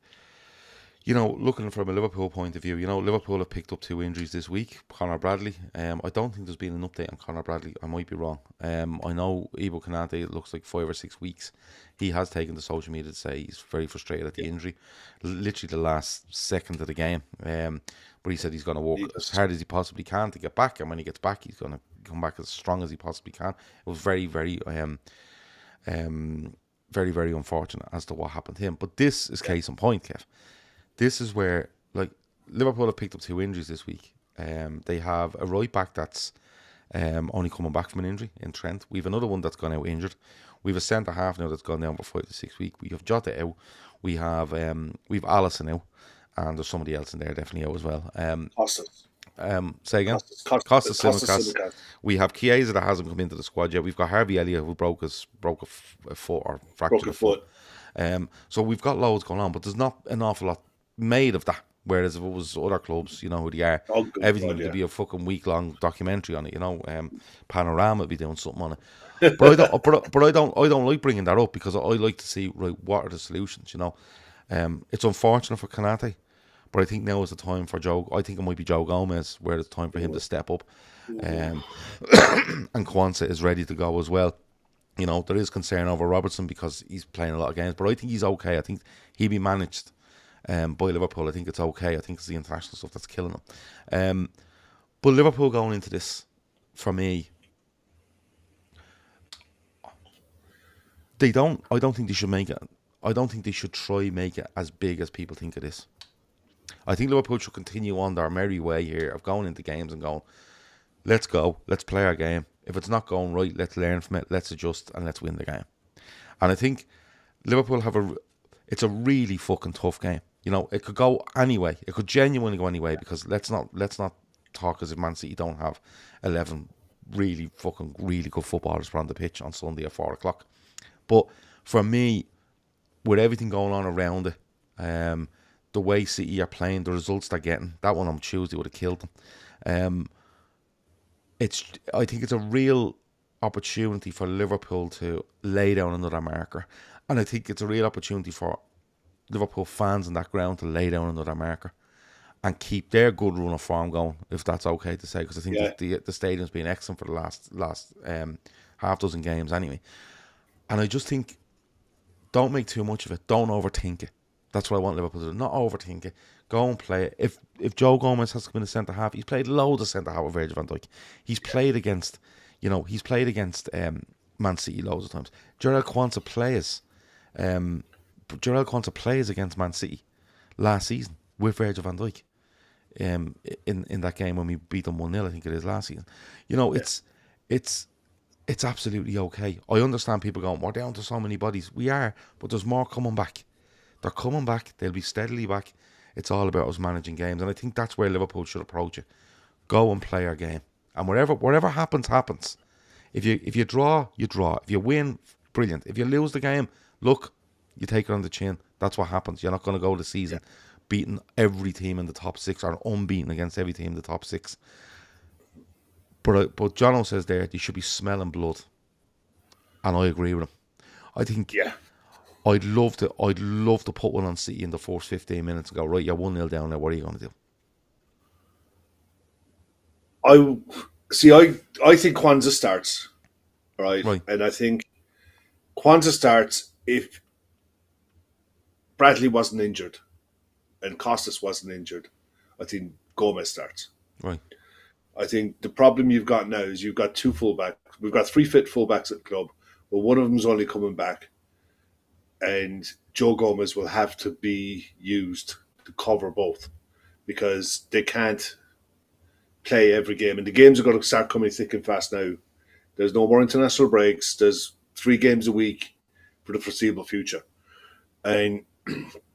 looking from a Liverpool point of view, Liverpool have picked up 2 injuries this week. Conor Bradley. I don't think there's been an update on Conor Bradley. I might be wrong. I know Ivo Konate, it looks like 5 or 6 weeks. He has taken to social media to say he's very frustrated at the injury. Literally the last second of the game. But he said he's going to work as hard as he possibly can to get back. And when he gets back, he's going to come back as strong as he possibly can. It was very, very, very, very unfortunate as to what happened to him. But this is case in point, Kev. This is where, like, Liverpool have picked up 2 injuries this week. They have a right back that's only coming back from an injury in Trent. We have another one that's gone out injured. We have a centre half now that's gone down for 5 to 6 weeks. We have Jota out. We have Alisson out, and there's somebody else in there definitely out as well. Costas. Say again. Costas Tsimikas. We have Chiesa that hasn't come into the squad yet. We've got Harvey Elliott who broke a foot or fractured a foot. So we've got loads going on, but there's not an awful lot made of that. Whereas if it was other clubs, you know who they are, everything would be a fucking week-long documentary on it. Panorama would be doing something on it. But I don't like bringing that up because I like to see, right, what are the solutions. It's unfortunate for Konate, but I think now is the time for Joe. I think it might be Joe Gomez where it's time for him to step up, and Kwanzaa is ready to go as well. There is concern over Robertson because he's playing a lot of games, but I think he's okay. I think he'll be managed by Liverpool. I think it's okay. I think it's the international stuff that's killing them. But Liverpool going into this, for me, I don't think they should make it. I don't think they should try make it as big as people think it is. I think Liverpool should continue on their merry way here of going into games and going, let's go, let's play our game. If it's not going right, let's learn from it, let's adjust, and let's win the game. And I think Liverpool it's a really fucking tough game. It could go anyway. It could genuinely go anyway because let's not talk as if Man City don't have 11 really good footballers on the pitch on Sunday at 4 o'clock. But for me, with everything going on around it, the way City are playing, the results they're getting, that one on Tuesday would have killed them. I think it's a real opportunity for Liverpool to lay down another marker. And I think it's a real opportunity for Liverpool fans on that ground to lay down another marker and keep their good run of form going, if that's okay to say, because I think the stadium's been excellent for the last half dozen games anyway. And I just think, don't make too much of it. Don't overthink it. That's what I want Liverpool to do. Not overthink it. Go and play it. If Joe Gomez has to come in a centre half, he's played loads of centre half with Virgil van Dijk. He's played against, Man City loads of times. Jarell Quansah plays against Man City last season with Virgil van Dijk. In that game when we beat them 1-0, I think it is last season. It's absolutely okay. I understand people going, we're down to so many bodies. We are, but there's more coming back. They're coming back. They'll be steadily back. It's all about us managing games. And I think that's where Liverpool should approach it. Go and play our game. And whatever happens, happens. If you draw, you draw. If you win, brilliant. If you lose the game, look, you take it on the chin. That's what happens. You're not going to go the season beating every team in the top 6 or unbeaten against every team in the top 6. But Jono says there they should be smelling blood, and I agree with him. I think Yeah. I'd love to put one on City in the first 15 minutes and go, right, you're 1-0 down there. What are you going to do? I think Kwanzaa starts, right? And I think Kwanzaa starts if Bradley wasn't injured and Costas wasn't injured. I think Gomez starts. Right. I think the problem you've got now is you've got 2 fullbacks. We've got 3 fit fullbacks at the club, but one of them's only coming back, and Joe Gomez will have to be used to cover both because they can't play every game, and the games are going to start coming thick and fast now. There's no more international breaks. There's 3 games a week for the foreseeable future, and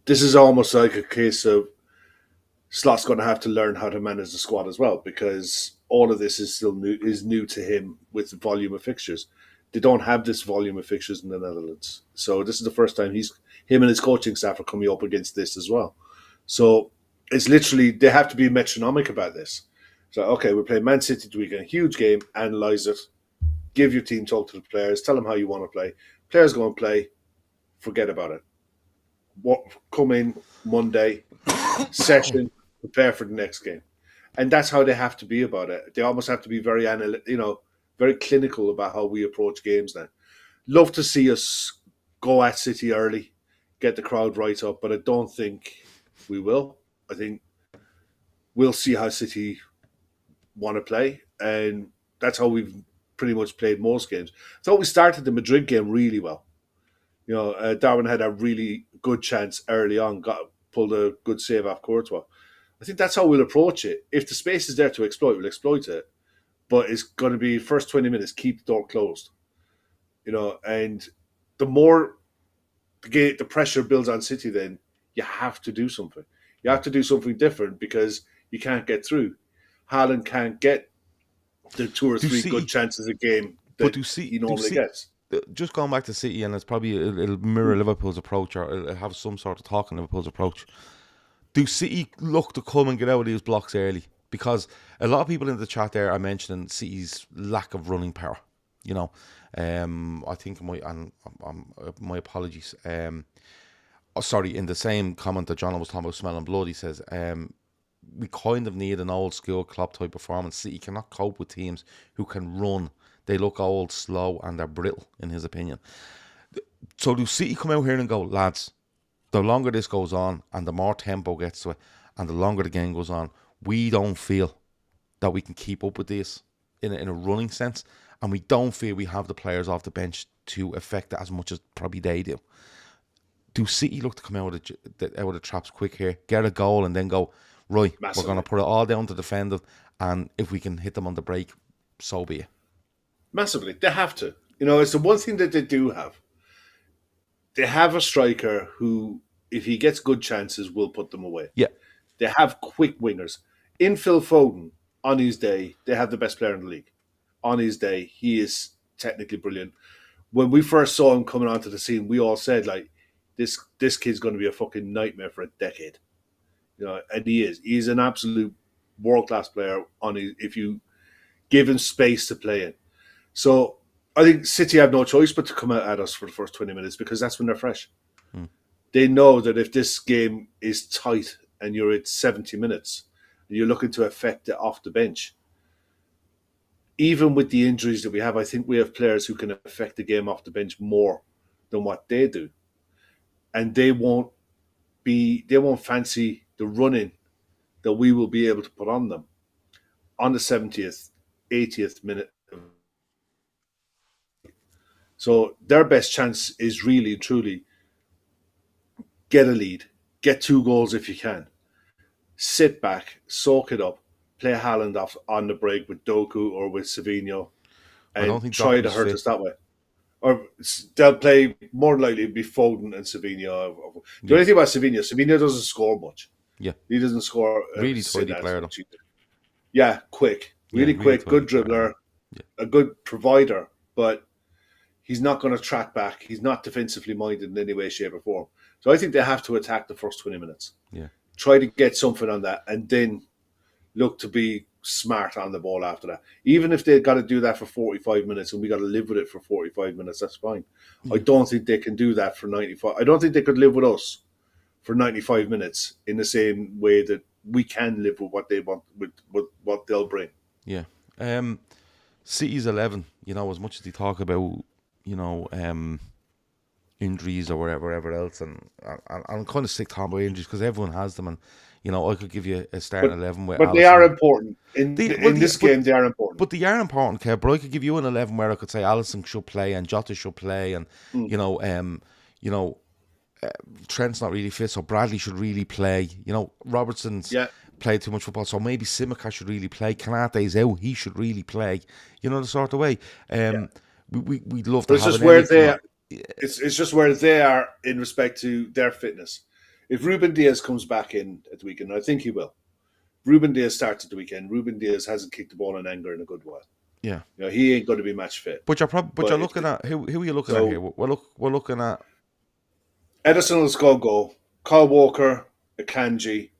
this is almost like a case of Slot's going to have to learn how to manage the squad as well, because all of this is still new to him with the volume of fixtures. They don't have this volume of fixtures in the Netherlands, so this is the first time him and his coaching staff are coming up against this as well. So it's literally they have to be metronomic about this. So okay, we're playing Man City this weekend, a huge game. Analyze it, give your team talk to the players, tell them how you want to play. Players go and play, forget about it. Come in Monday, session, prepare for the next game, and that's how they have to be about it. They almost have to be very very clinical about how we approach games now. Love to see us go at City early, get the crowd right up, but I don't think we will. I think we'll see how City want to play, and that's how we've pretty much played most games. I thought we started the Madrid game really well. Darwin had a really good chance early on, pulled a good save off Courtois. I think that's how we'll approach it. If the space is there to exploit, we'll exploit it. But it's going to be first 20 minutes, keep the door closed. And the more the pressure builds on City, then you have to do something. You have to do something different because you can't get through. Haaland can't get the 2 or 3 good chances a game that he normally gets. Just going back to City, and it's probably it'll mirror Liverpool's approach, or it'll have some sort of talk on Liverpool's approach. Do City look to come and get out of these blocks early? Because a lot of people in the chat there are mentioning City's lack of running power. I think my apologies. Sorry, in the same comment that John was talking about smelling blood, he says we kind of need an old school Klopp type performance. City cannot cope with teams who can run. They look old, slow, and they're brittle, in his opinion. So do City come out here and go, lads, the longer this goes on and the more tempo gets to it and the longer the game goes on, we don't feel that we can keep up with this in a running sense, and we don't feel we have the players off the bench to affect it as much as probably they do. Do City look to come out of the traps quick here, get a goal, and then go, right, Massively. We're going to put it all down to defend, and if we can hit them on the break, so be it. Massively. They have to. It's the one thing that they do have. They have a striker who, if he gets good chances, will put them away. Yeah. They have quick wingers. In Phil Foden, on his day, they have the best player in the league. On his day, he is technically brilliant. When we first saw him coming onto the scene, we all said, this kid's going to be a fucking nightmare for a decade. And he is. He's an absolute world-class player if you give him space to play in. So I think City have no choice but to come out at us for the first 20 minutes because that's when they're fresh. They know that if this game is tight and you're at 70 minutes and you're looking to affect it off the bench, even with the injuries that we have, I think we have players who can affect the game off the bench more than what they do. And they won't fancy the running that we will be able to put on them on the 70th, 80th minute. So their best chance is really, truly get a lead, get 2 goals if you can, sit back, soak it up, play Haaland off on the break with Doku or with Savinho, and try to hurt us that way. Or they'll play more likely be Foden and Savinho. The only thing about Savinho doesn't score much. Yeah, he doesn't score. Really tidy player though. Yeah, quick, really quick, good dribbler, a good provider, but he's not going to track back. He's not defensively minded in any way, shape, or form. So I think they have to attack the first 20 minutes. Yeah. Try to get something on that, and then look to be smart on the ball after that. Even if they've got to do that for 45 minutes and we got to live with it for 45 minutes, that's fine. I don't think they can do that for 95. I don't think they could live with us for 95 minutes in the same way that we can live with what they want, with what they'll bring. Yeah. City's 11, as much as they talk about, injuries or whatever else, and I'm kind of sick talking about injuries because everyone has them, and I could give you a starting 11 with but Alisson. they are important in this game. They are important, but they are important, Kev. But I could give you an 11 where I could say Alisson should play and Jota should play, and Trent's not really fit, so Bradley should really play. Robertson's played too much football, so maybe Simica should really play. Kanate's out, he should really play. The sort of way. We'd love to have just where they are. It's just where they are in respect to their fitness. If Ruben Diaz comes back in at the weekend, I think he will. Ruben Diaz starts at the weekend. Ruben Diaz hasn't kicked the ball in anger in a good while. Yeah, he ain't going to be match fit. But you're looking at who are you looking at here? We're looking at Edison will score goal. Kyle Walker, Akanji,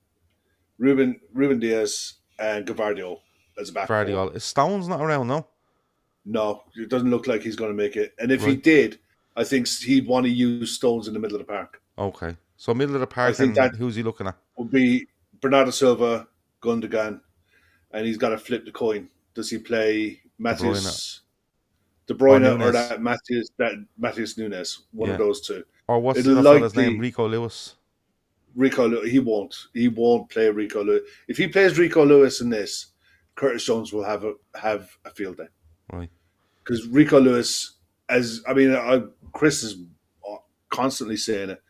Ruben Diaz, and Gavardio as a back. Gavardio. Is Stones not around? No, it doesn't look like he's going to make it. And if he did, I think he'd want to use Stones in the middle of the park. Okay. So middle of the park, and who's he looking at? Would be Bernardo Silva, Gundogan, and he's got to flip the coin. Does he play Matheus De Bruyne or that Matheus Nunes? One of those two. Or what's the fella's name? Rico Lewis. He won't. He won't play Rico Lewis. If he plays Rico Lewis in this, Curtis Jones will have a field day. Right. Because Rico Lewis, Chris is constantly saying it,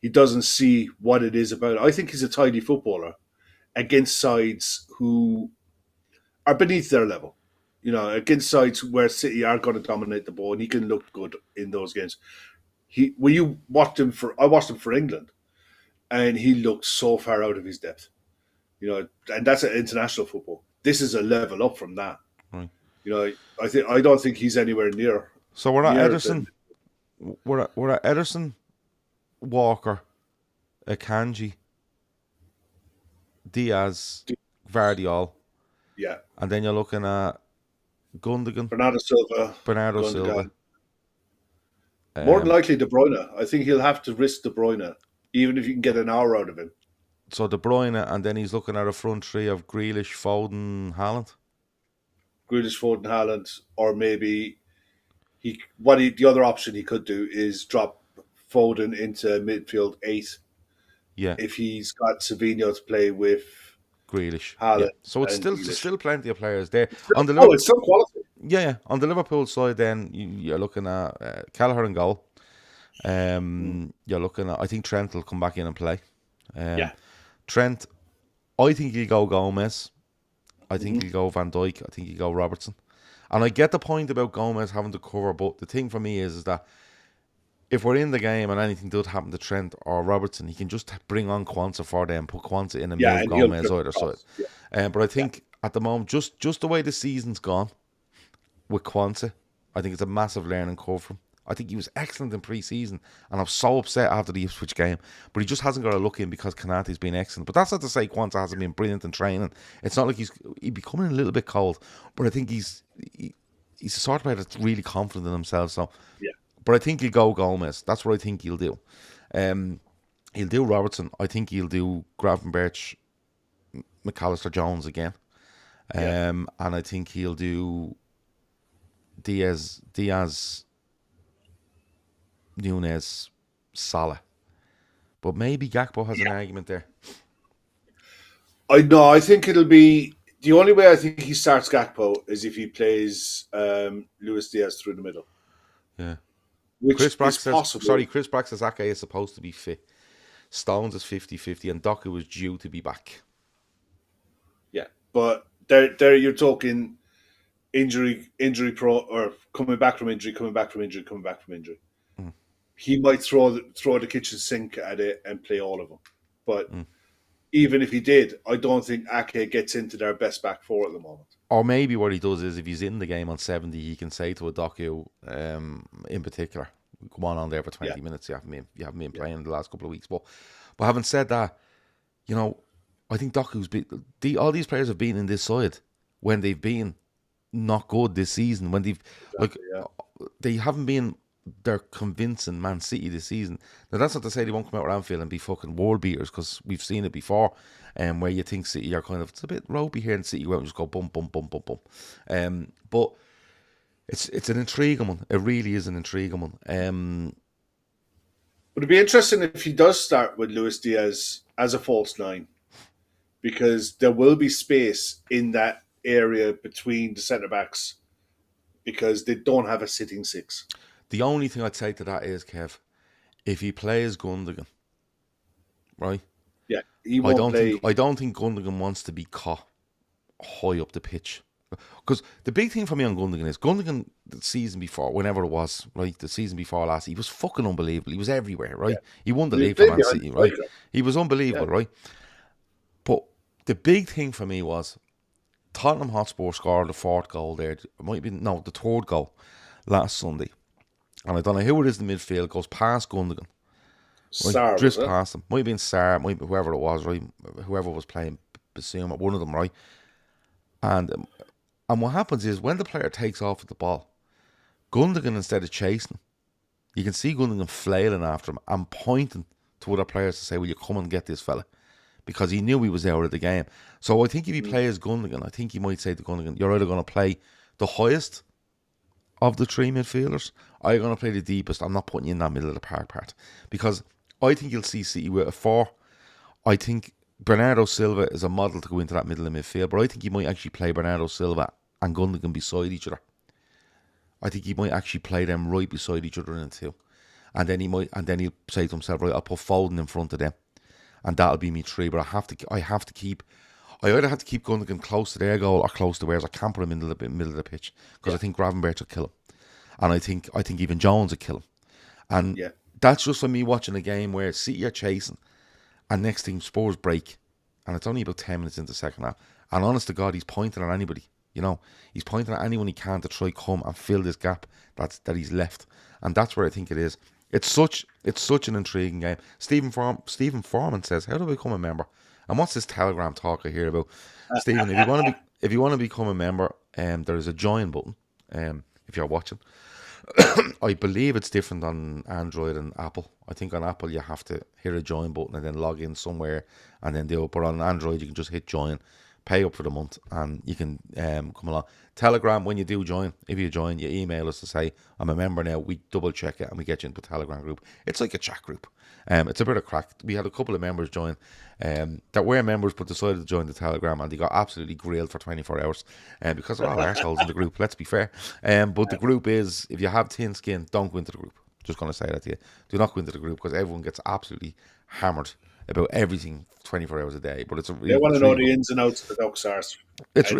he doesn't see what it is about it. I think he's a tidy footballer against sides who are beneath their level. Against sides where City are going to dominate the ball, and he can look good in those games. I watched him for England, and he looked so far out of his depth. And that's an international football. This is a level up from that. Right. I don't think he's anywhere near. So we're at Ederson. We're at Ederson, Walker, Akanji, Diaz, Vardiol. Yeah. And then you're looking at Gundogan, Bernardo Silva. More than likely De Bruyne. I think he'll have to risk De Bruyne, even if you can get an hour out of him. So De Bruyne, and then he's looking at a front three of Grealish, Foden, Haaland. Grealish, Foden, Haaland, or maybe the other option he could do is drop Foden into midfield 8. Yeah. If he's got Savinho to play with Grealish. Haaland. Yeah. So it's still plenty of players there. It's still quality. Yeah. On the Liverpool side, then you're looking at Kelleher in goal. You're looking at, I think Trent will come back in and play. Trent, I think he'll go Gomez. I think he'll go Van Dijk. I think he'll go Robertson. And I get the point about Gomez having to cover, but the thing for me is that if we're in the game and anything does happen to Trent or Robertson, he can just bring on Kwanzaa for them, put Kwanzaa in and move Gomez either side. Yeah. But I think at the moment, just the way the season's gone with Kwanzaa, I think it's a massive learning curve for him. I think he was excellent in pre-season, and I'm so upset after the Ipswich game. But he just hasn't got a look in because Kanate's been excellent. But that's not to say Kwanzaa hasn't been brilliant in training. It's not like he's becoming a little bit cold. But I think he's the sort of player that's really confident in himself. So, but I think he'll go Gomez. That's what I think he'll do. He'll do Robertson. I think he'll do Gravenberch, McAllister, Jones again. And I think he'll do Diaz, Nunes, Salah. But maybe Gakpo has an argument there. I think it'll be the only way I think he starts Gakpo is if he plays Luis Diaz through the middle. Yeah. Which Chris Brack is possible. Chris Brack says Ake is supposed to be fit. Stones is 50-50 and Doku was due to be back. Yeah. But there you're talking injury pro, or coming back from injury. He might throw the kitchen sink at it and play all of them. But even if he did, I don't think Ake gets into their best back four at the moment. Or maybe what he does is if he's in the game on 70, he can say to a Doku in particular, Come on there for 20 minutes. You haven't been playing the last couple of weeks. But having said that, you know, I think Doku's all these players have been in this side when they've been not good this season. When they've they haven't been. They're convincing Man City this season. Now that's not to say they won't come out around Anfield and be fucking world beaters, because we've seen it before. Where you think City are kind of, it's a bit ropey here, and City go out and just go bum bum bum bum bum. But it's an intriguing one. It really is an intriguing one. Would it be interesting if he does start with Luis Diaz as a false nine? Because there will be space in that area between the centre backs, because they don't have a sitting six. The only thing I'd say to that is, Kev, if he plays Gundogan, right? Yeah, he won't play. I don't think Gundogan wants to be caught high up the pitch. Because the big thing for me on Gundogan is, Gundogan, the season before, whenever it was, right, the season before last, he was fucking unbelievable. He was everywhere, right? Yeah. He won the league for Man City, right? He was unbelievable, right? But the big thing for me was, Tottenham Hotspur scored the fourth goal there. It might have been, the third goal last Sunday. And I don't know who it is in the midfield, goes past Gundogan. Sarr, drifts past him. Might have been Sarr, might be whoever it was, right? Whoever was playing Basuma, one of them, right? And what happens is, when the player takes off with the ball, Gundogan, instead of chasing him, you can see Gundogan flailing after him and pointing to other players to say, will you come and get this fella? Because he knew he was out of the game. So I think if he plays Gundogan, I think he might say to Gundogan, you're either going to play the highest of the three midfielders, or you're going to play the deepest. I'm not putting you in that middle of the park part. Because I think you'll see City with a 4. I think Bernardo Silva is a model to go into that middle of midfield, but I think he might actually play Bernardo Silva and Gundogan beside each other. I think he might actually play them right beside each other in 2. And then he'll say to himself, right, I'll put Foden in front of them. And that'll be me 3. But I either have to keep Gundogan close to their goal or close to theirs. I can't put him in the middle of the pitch, because I think Gravenberch will kill him, and I think even Jones will kill him. And that's just for me watching a game where City are chasing, and next thing Spurs break, and it's only about 10 minutes into the second half. And honest to God, he's pointing at anybody. You know, he's pointing at anyone he can to try come and fill this gap that he's left, and that's where I think it is. It's such an intriguing game. Stephen Foreman says, "How do I become a member?" And what's this Telegram talk I hear about? Stephen, if you want to become a member, there is a join button. If you're watching, I believe it's different on Android and Apple. I think on Apple you have to hit a join button and then log in somewhere and then do it. But on Android you can just hit join, pay up for the month, and you can come along. Telegram, when you do join, if you join, you email us to say, I'm a member now. We double check it and we get you into a Telegram group. It's like a chat group. It's a bit of crack. We had a couple of members join that were members but decided to join the Telegram, and they got absolutely grilled for 24 hours because they're all arseholes in the group, let's be fair. But the group is, if you have thin skin, don't go into the group. Just going to say that to you. Do not go into the group, because everyone gets absolutely hammered about everything 24 hours a day. But it's a really, they want to know the ins and outs of the Ducks arse. It's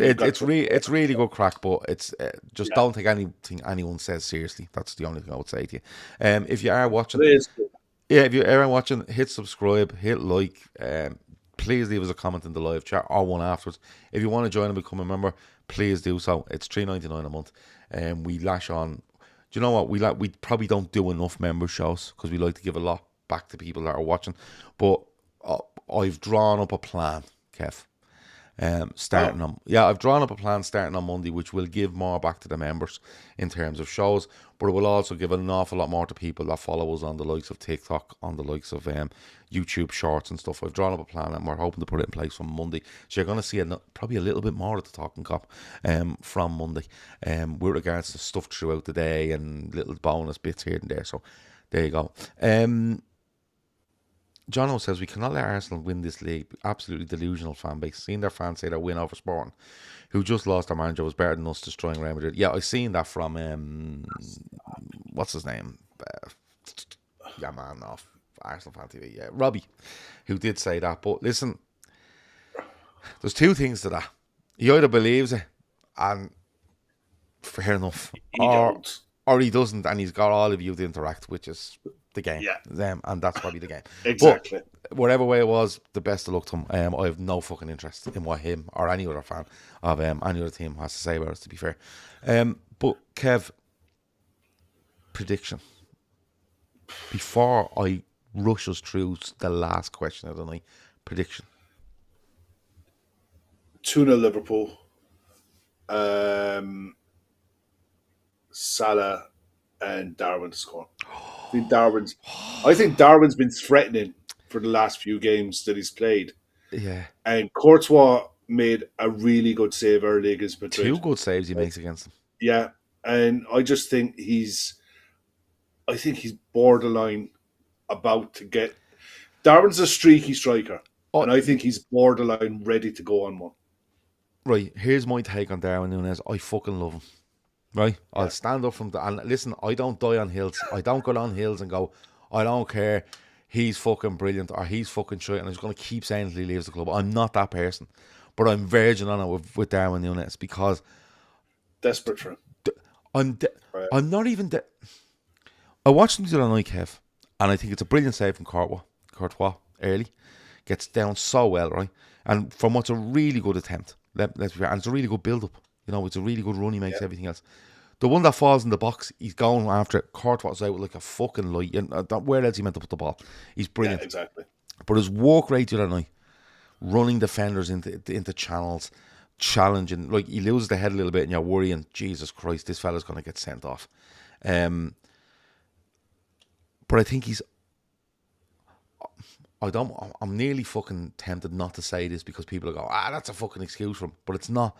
really good crack, but it's just don't take anything anyone says seriously. That's the only thing I would say to you. If you are watching, if you are watching, hit subscribe, hit like. Please leave us a comment in the live chat or one afterwards. If you want to join and become a member, please do so. It's $3.99 a month, and we lash on. Do you know what we probably don't do enough member shows, because we like to give a lot back to people that are watching. But I've drawn up a plan, Kev. I've drawn up a plan starting on Monday, which will give more back to the members in terms of shows, but it will also give an awful lot more to people that follow us on the likes of TikTok, on the likes of YouTube Shorts and stuff. I've drawn up a plan, and we're hoping to put it in place from Monday. So you're going to see probably a little bit more of the Talkin Kop from Monday, with regards to stuff throughout the day and little bonus bits here and there. So there you go. Jono says, we cannot let Arsenal win this league. Absolutely delusional fan base. Seeing their fans say their win over Sporting, who just lost their manager, was better than us destroying Real Madrid. Yeah, I seen that from what's his name? Off Arsenal Fan TV. Yeah, Robbie, who did say that. But listen, there's two things to that. He either believes it, and fair enough, or he doesn't, and he's got all of you to interact, which is the game. Yeah. And that's probably the game. Exactly. But whatever way it was, the best of luck to him. I have no fucking interest in what him or any other fan of any other team has to say about us, to be fair. But Kev, prediction. before I rush us through the last question of the night, prediction. 2-0 Liverpool. Salah and Darwin to score. I think Darwin's been threatening for the last few games that he's played. Yeah. And Courtois made a really good save early against Madrid. 2 good saves he makes against them. Yeah. And I just think I think he's borderline about to get. Darwin's a streaky striker. And I think he's borderline ready to go on one. Right, here's my take on Darwin Núñez. I fucking love him. Right? Yeah. I'll stand up from and listen, I don't die on hills. I don't go down hills and go, I don't care. He's fucking brilliant or he's fucking shit and I'm just going to keep saying until he leaves the club. I'm not that person. But I'm verging on it with Darwin Núñez because... Desperate for him. I'm not even... I watched him the other night, Kev, and I think it's a brilliant save from Courtois early. Gets down so well, right? And from what's a really good attempt. Let's be fair. And it's a really good build-up. You know, it's a really good run. He makes everything else. The one that falls in the box, he's going after it. Courtois out with like a fucking light. Where else he meant to put the ball? He's brilliant. Yeah, exactly. But his walk rate the other night, running defenders into channels, challenging, like he loses the head a little bit and you're worrying, Jesus Christ, this fella's going to get sent off. But I think I'm nearly fucking tempted not to say this because people go, that's a fucking excuse for him. But it's not.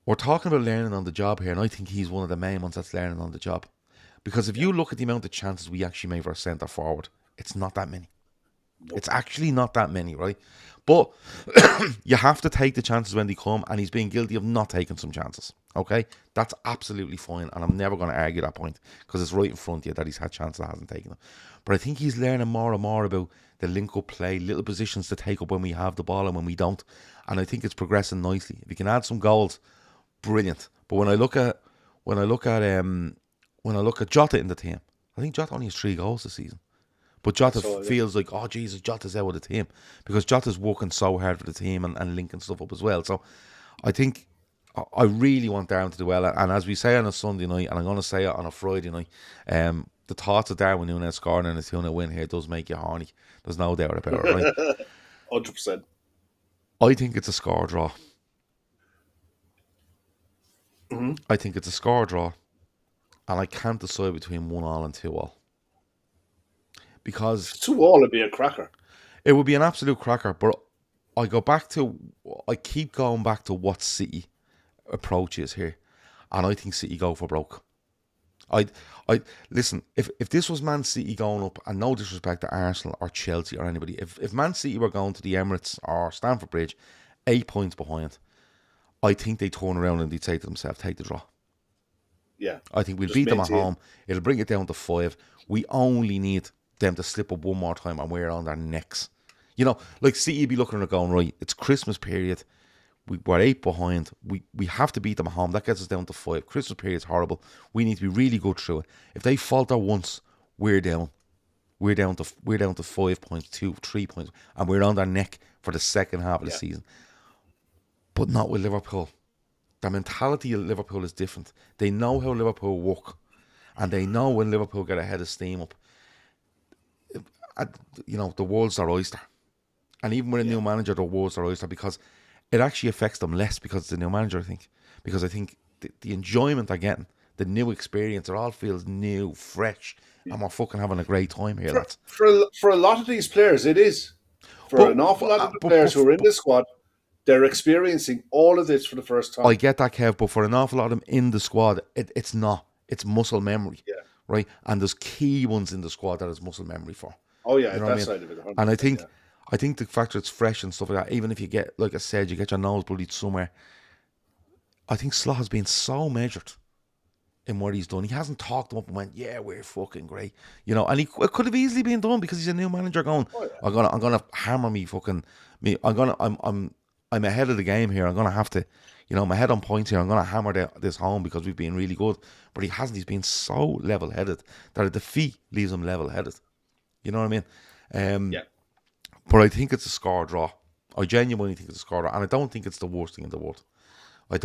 We're talking about learning on the job here, and I think he's one of the main ones that's learning on the job. Because if you look at the amount of chances we actually made for a centre forward, it's not that many. Nope. It's actually not that many, right? But you have to take the chances when they come, and he's being guilty of not taking some chances, okay? That's absolutely fine, and I'm never going to argue that point because it's right in front of you that he's had chances and hasn't taken them. But I think he's learning more and more about the link-up play, little positions to take up when we have the ball and when we don't, and I think it's progressing nicely. If he can add some goals, brilliant. But when I look at Jota in the team, I think Jota only has 3 goals this season. But Jota feels like, oh Jesus, Jota's out of the team because Jota's working so hard for the team and linking stuff up as well. So I think I really want Darwin to do well. And as we say on a Sunday night, and I'm going to say it on a Friday night, the thoughts of Darwin Núñez scoring and a 2-0 win here does make you horny. There's no doubt about it, right? 100%. I think it's a score draw. Mm-hmm. I think it's a score draw, and I can't decide between 1-1 and 2-1. Because 2-1 would be a cracker. It would be an absolute cracker, but I keep going back to what City approach is here, and I think City go for broke. I listen, if this was Man City going up, and no disrespect to Arsenal or Chelsea or anybody, if Man City were going to the Emirates or Stamford Bridge 8 points behind, I think they'd turn around and they'd say to themselves, take the draw. Yeah. I think we'll beat them at home. It'll bring it down to 5. We only need them to slip up one more time and we're on their necks. You know, like City be looking at it going, right, it's Christmas period. We're 8 behind. We have to beat them at home. That gets us down to 5. Christmas period is horrible. We need to be really good through it. If they falter once, we're down. We're down to 5 points, 3 points, and we're on their neck for the second half of the season. But not with Liverpool. The mentality of Liverpool is different. They know how Liverpool work, and they know when Liverpool get a head of steam up, the world's their oyster. And even with a new manager, the world's their oyster because it actually affects them less because it's a new manager, I think. Because I think the enjoyment they're getting, the new experience, it all feels new, fresh, and we're fucking having a great time here. For a lot of these players, it is. For an awful lot of the players who are in the squad, they're experiencing all of this for the first time. I get that, Kev, but for an awful lot of them in the squad, it's not. It's muscle memory, right? And there's key ones in the squad that is muscle memory for. Oh yeah, you know that side of it. And I think the factor it's fresh and stuff like that, even if you get, like I said, you get your nose bloodied somewhere, I think Slot has been so measured in what he's done. He hasn't talked them up and went, yeah, we're fucking great. You know, and it could have easily been done because he's a new manager going, I'm gonna hammer I'm ahead of the game here. I'm gonna have to, I'm ahead on points here. I'm gonna hammer this home because we've been really good. But he hasn't. He's been so level headed that a defeat leaves him level headed. You know what I mean? But I think it's a score draw. I genuinely think it's a score draw, and I don't think it's the worst thing in the world. I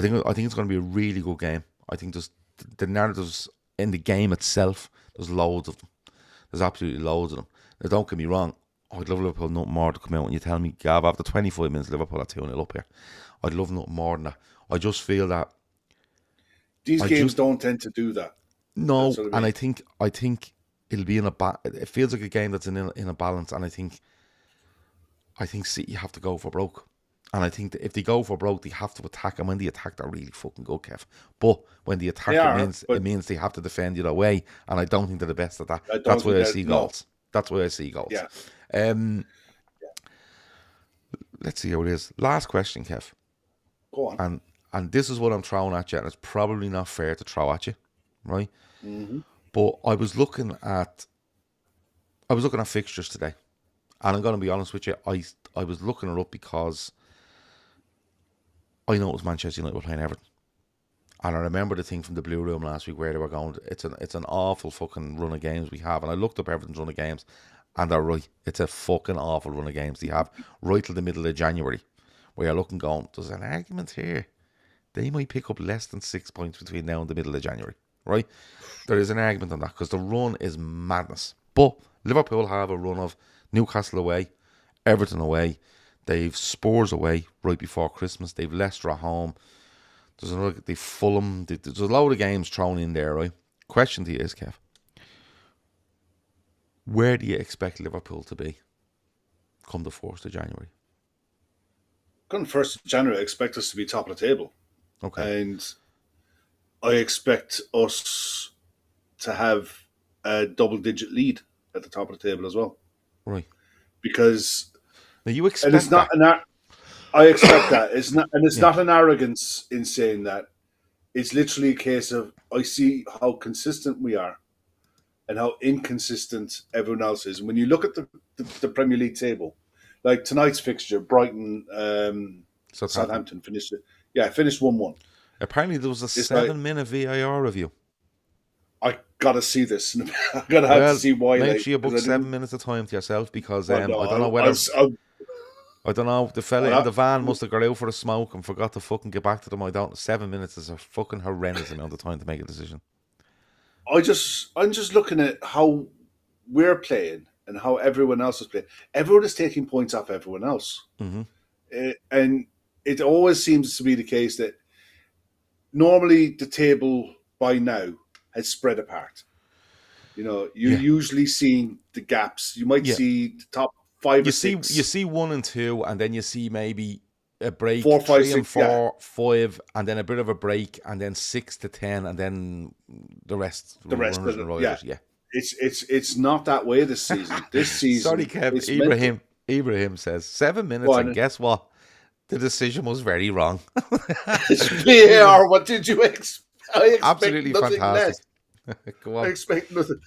think it's it's going to be a really good game. I think just the narratives in the game itself, there's loads of them. There's absolutely loads of them. Now, don't get me wrong. I'd love Liverpool nothing more to come out and you tell me, Gav, after 25 minutes, Liverpool are 2-0 up here. I'd love nothing more than that. I just feel that These games don't tend to do that. No, That's what I mean. and I think it'll be it feels like a game that's in a balance, and I think City have to go for broke. And I think that if they go for broke, they have to attack. And when they attack, they're really fucking good, Kev. But when they attack, it means they have to defend it away. And I don't think they're the best at that. That's why I see goals. That's why I see goals. Yeah. Let's see how it is. Last question, Kev. Go on. And this is what I'm throwing at you, and it's probably not fair to throw at you, right? Mm-hmm. But I was looking at fixtures today, and I'm going to be honest with you. I was looking it up because I know it was Manchester United were playing Everton, and I remember the thing from the Blue Room last week where they were going. It's an awful fucking run of games we have, and I looked up Everton's run of games, and they're right. It's a fucking awful run of games they have right till the middle of January, where you're looking going. There's an argument here. They might pick up less than 6 points between now and the middle of January, right? There is an argument on that because the run is madness. But Liverpool have a run of Newcastle away, Everton away. They've Spurs away right before Christmas. They've Leicester at home. They've Fulham. There's a load of games thrown in there, right? Question to you is, Kev, where do you expect Liverpool to be come the 1st of January? Come the 1st of January, I expect us to be top of the table. Okay. And I expect us to have a double-digit lead at the top of the table as well. Right. Because now you expect it's not that. I expect that. It's not, and it's not an arrogance in saying that. It's literally a case of I see how consistent we are, and how inconsistent everyone else is. And when you look at the Premier League table, like tonight's fixture, Brighton, Southampton finished it. Yeah, finished 1-1. Apparently, there was a 7-minute VAR review. I gotta see this. I gotta have to see why. Make sure you book 7 minutes of time to yourself because I don't know whether I don't know. The fella in the van must have got out for a smoke and forgot to fucking get back to them. 7 minutes is a fucking horrendous amount of time to make a decision. I'm just looking at how we're playing and how everyone else is playing. Everyone is taking points off everyone else, and it always seems to be the case that normally the table by now has spread apart. You know, you're usually seeing the gaps. You might see the top 5 or 6. You see 1 and 2, and then you see maybe a break, 4, 5, 3 6, and 4, 5, and then a bit of a break, and then 6 to 10, and then the rest. It's not that way this season. This season. Sorry, Kev. Ibrahim says 7 minutes, and guess what? The decision was very wrong. VAR, what did you expect? I expect absolutely fantastic. Go on. I expect nothing.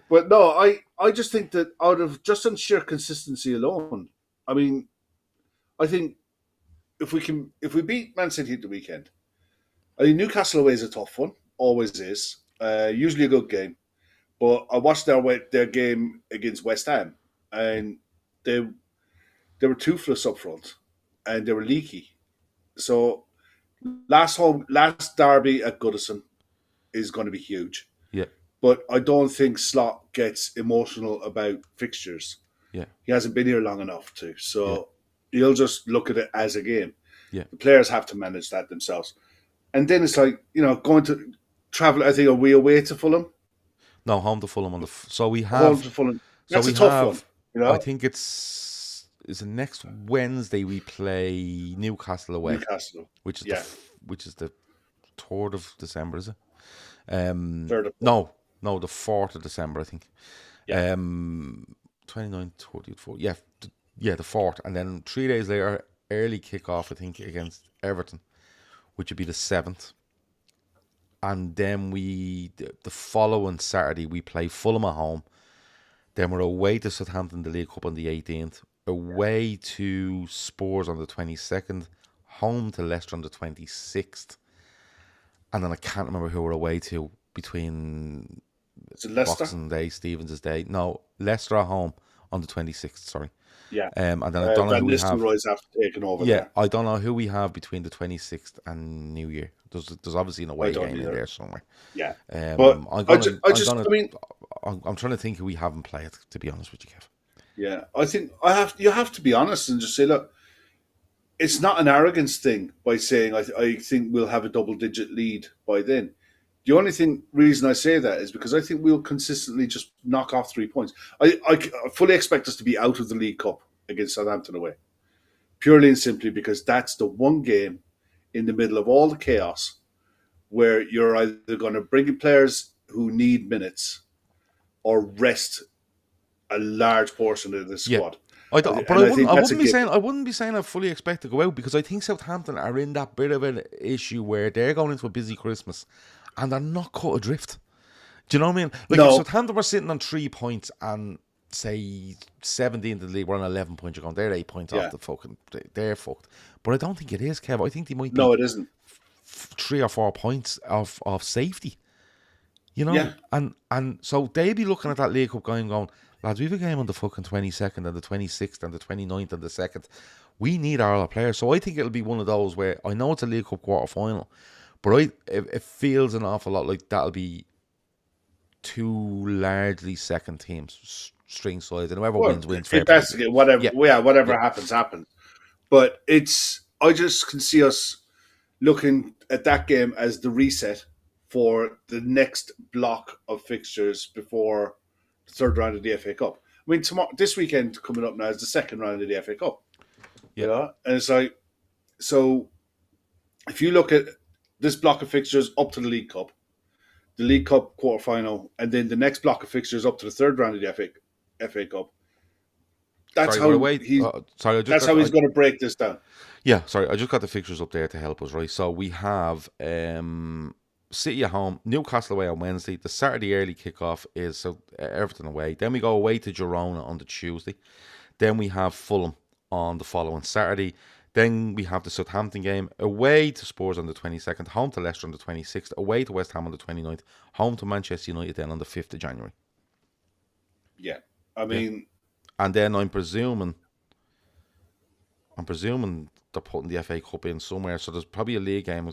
But no, I just think that out of just on sheer consistency alone, I mean, I think if we beat Man City at the weekend, I mean Newcastle away is a tough one, always is. Usually a good game, but I watched their game against West Ham, and they were toothless up front, and they were leaky. So last derby at Goodison is going to be huge. Yeah. But I don't think Slot gets emotional about fixtures. Yeah. He hasn't been here long enough to. So he'll just look at it as a game. Yeah. The players have to manage that themselves. And then it's like, going to travel, I think, are we away to Fulham? No, home to Fulham. So we have... Home to Fulham. That's a tough one. I think it's next Wednesday we play Newcastle away. Which is the 3rd of December, is it? 3rd of No, the 4th of December, I think. Yeah. 29th, 30th, 4th. Yeah, the 4th. And then 3 days later, early kickoff, I think, against Everton, which would be the 7th. And then the following Saturday, we play Fulham at home. Then we're away to Southampton, the League Cup on the 18th. Away to Spurs on the 22nd. Home to Leicester on the 26th. And then I can't remember who we're away to between Is it Leicester? Boxing Day, Stevens' Day. No, Leicester at home on the 26th. Sorry. Yeah. And then I don't know Van who we have. Nistelrooy's after taking over Yeah, there. I don't know who we have between the 26th and New Year. There's obviously an I away don't game in either. there somewhere. Yeah. But I mean, I'm trying to think who we haven't played. To be honest with you, Kev. yeah, I think you have to be honest and just say, look, it's not an arrogance thing by saying I think we'll have a double-digit lead by then. The only reason I say that is because I think we'll consistently just knock off 3 points. I fully expect us to be out of the League Cup against Southampton away, purely and simply because that's the one game in the middle of all the chaos where you're either going to bring in players who need minutes or rest a large portion of the Yeah. squad. I don't, but And I think that's a given. I wouldn't be saying I fully expect to go out because I think Southampton are in that bit of an issue where they're going into a busy Christmas and they're not cut adrift. Do you know what I mean? Like if No, Southampton were sitting on 3 points and say 17th in the league, we're on 11 points. You're going, they're 8 points yeah, off the fucking. They're fucked. But I don't think it is, Kev. I think they might be no, it isn't. 3 or 4 points of safety. You know, Yeah, and so they be looking at that League Cup game going, lads, we have a game on the fucking 22nd and the 26th and the 29th and the 2nd. We need our other players. So I think it'll be one of those where I know it's a League Cup quarter final, but it feels an awful lot like that'll be two largely second teams, string sides, and whoever well, wins, fair play. that's whatever. Yeah, Yeah, yeah, whatever happens. But I just can see us looking at that game as the reset for the next block of fixtures before the third round of the FA Cup. I mean, this weekend coming up now is the second round of the FA Cup. yeah. You know, and it's like, so if you look at this block of fixtures up to the League Cup quarter final, and then the next block of fixtures up to the third round of the FA Cup. That's how he's going to break this down. Yeah, sorry, I just got the fixtures up there to help us, right? So we have City at home, Newcastle away on Wednesday. The Saturday early kickoff is Everton away. Then we go away to Girona on the Tuesday. Then we have Fulham on the following Saturday. Then we have the Southampton game, away to Spurs on the 22nd, home to Leicester on the 26th, away to West Ham on the 29th, home to Manchester United then on the 5th of January. Yeah, I mean... And then I'm presuming they're putting the FA Cup in somewhere, so there's probably a league game.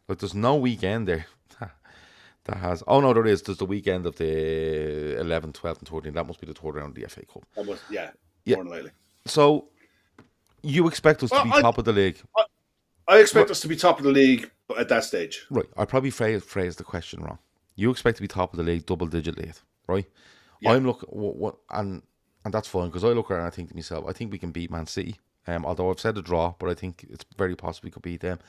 Like, there's no weekend there that has... Oh, no, there is. There's the weekend of the 11th, 12th and 13th. That must be the third round of the FA Cup. More than likely. So... You expect us to be top of the league? I expect us to be top of the league at that stage. Right. I probably phrased the question wrong. You expect to be top of the league, double-digit lead, right? Yeah. I'm looking, and that's fine because I look around and I think to myself, I think we can beat Man City. Although I've said a draw, but I think it's very possible we could beat them.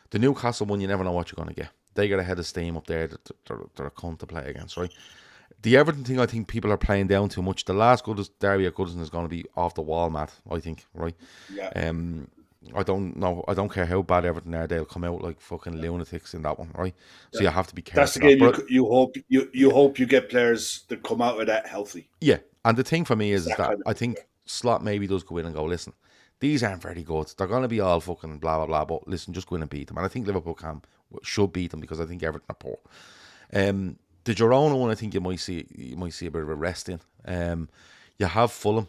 The Newcastle one, you never know what you're going to get. They got a head of steam up there that they're a cunt to play against, right? The Everton thing, I think people are playing down too much. The last derby at Goodison is going to be off the wall, Matt, I think, right? Yeah. I don't know. I don't care how bad Everton are. They'll come out like fucking lunatics in that one, right? So you have to be careful. That's the game you hope you get players that come out of that healthy. Yeah, and the thing for me is that I think Slot maybe does go in and go, listen, these aren't very good. They're going to be all fucking blah, blah, blah, but listen, just go in and beat them. And I think Liverpool should beat them because I think Everton are poor. The Girona one, I think you might see a bit of a rest in. You have Fulham.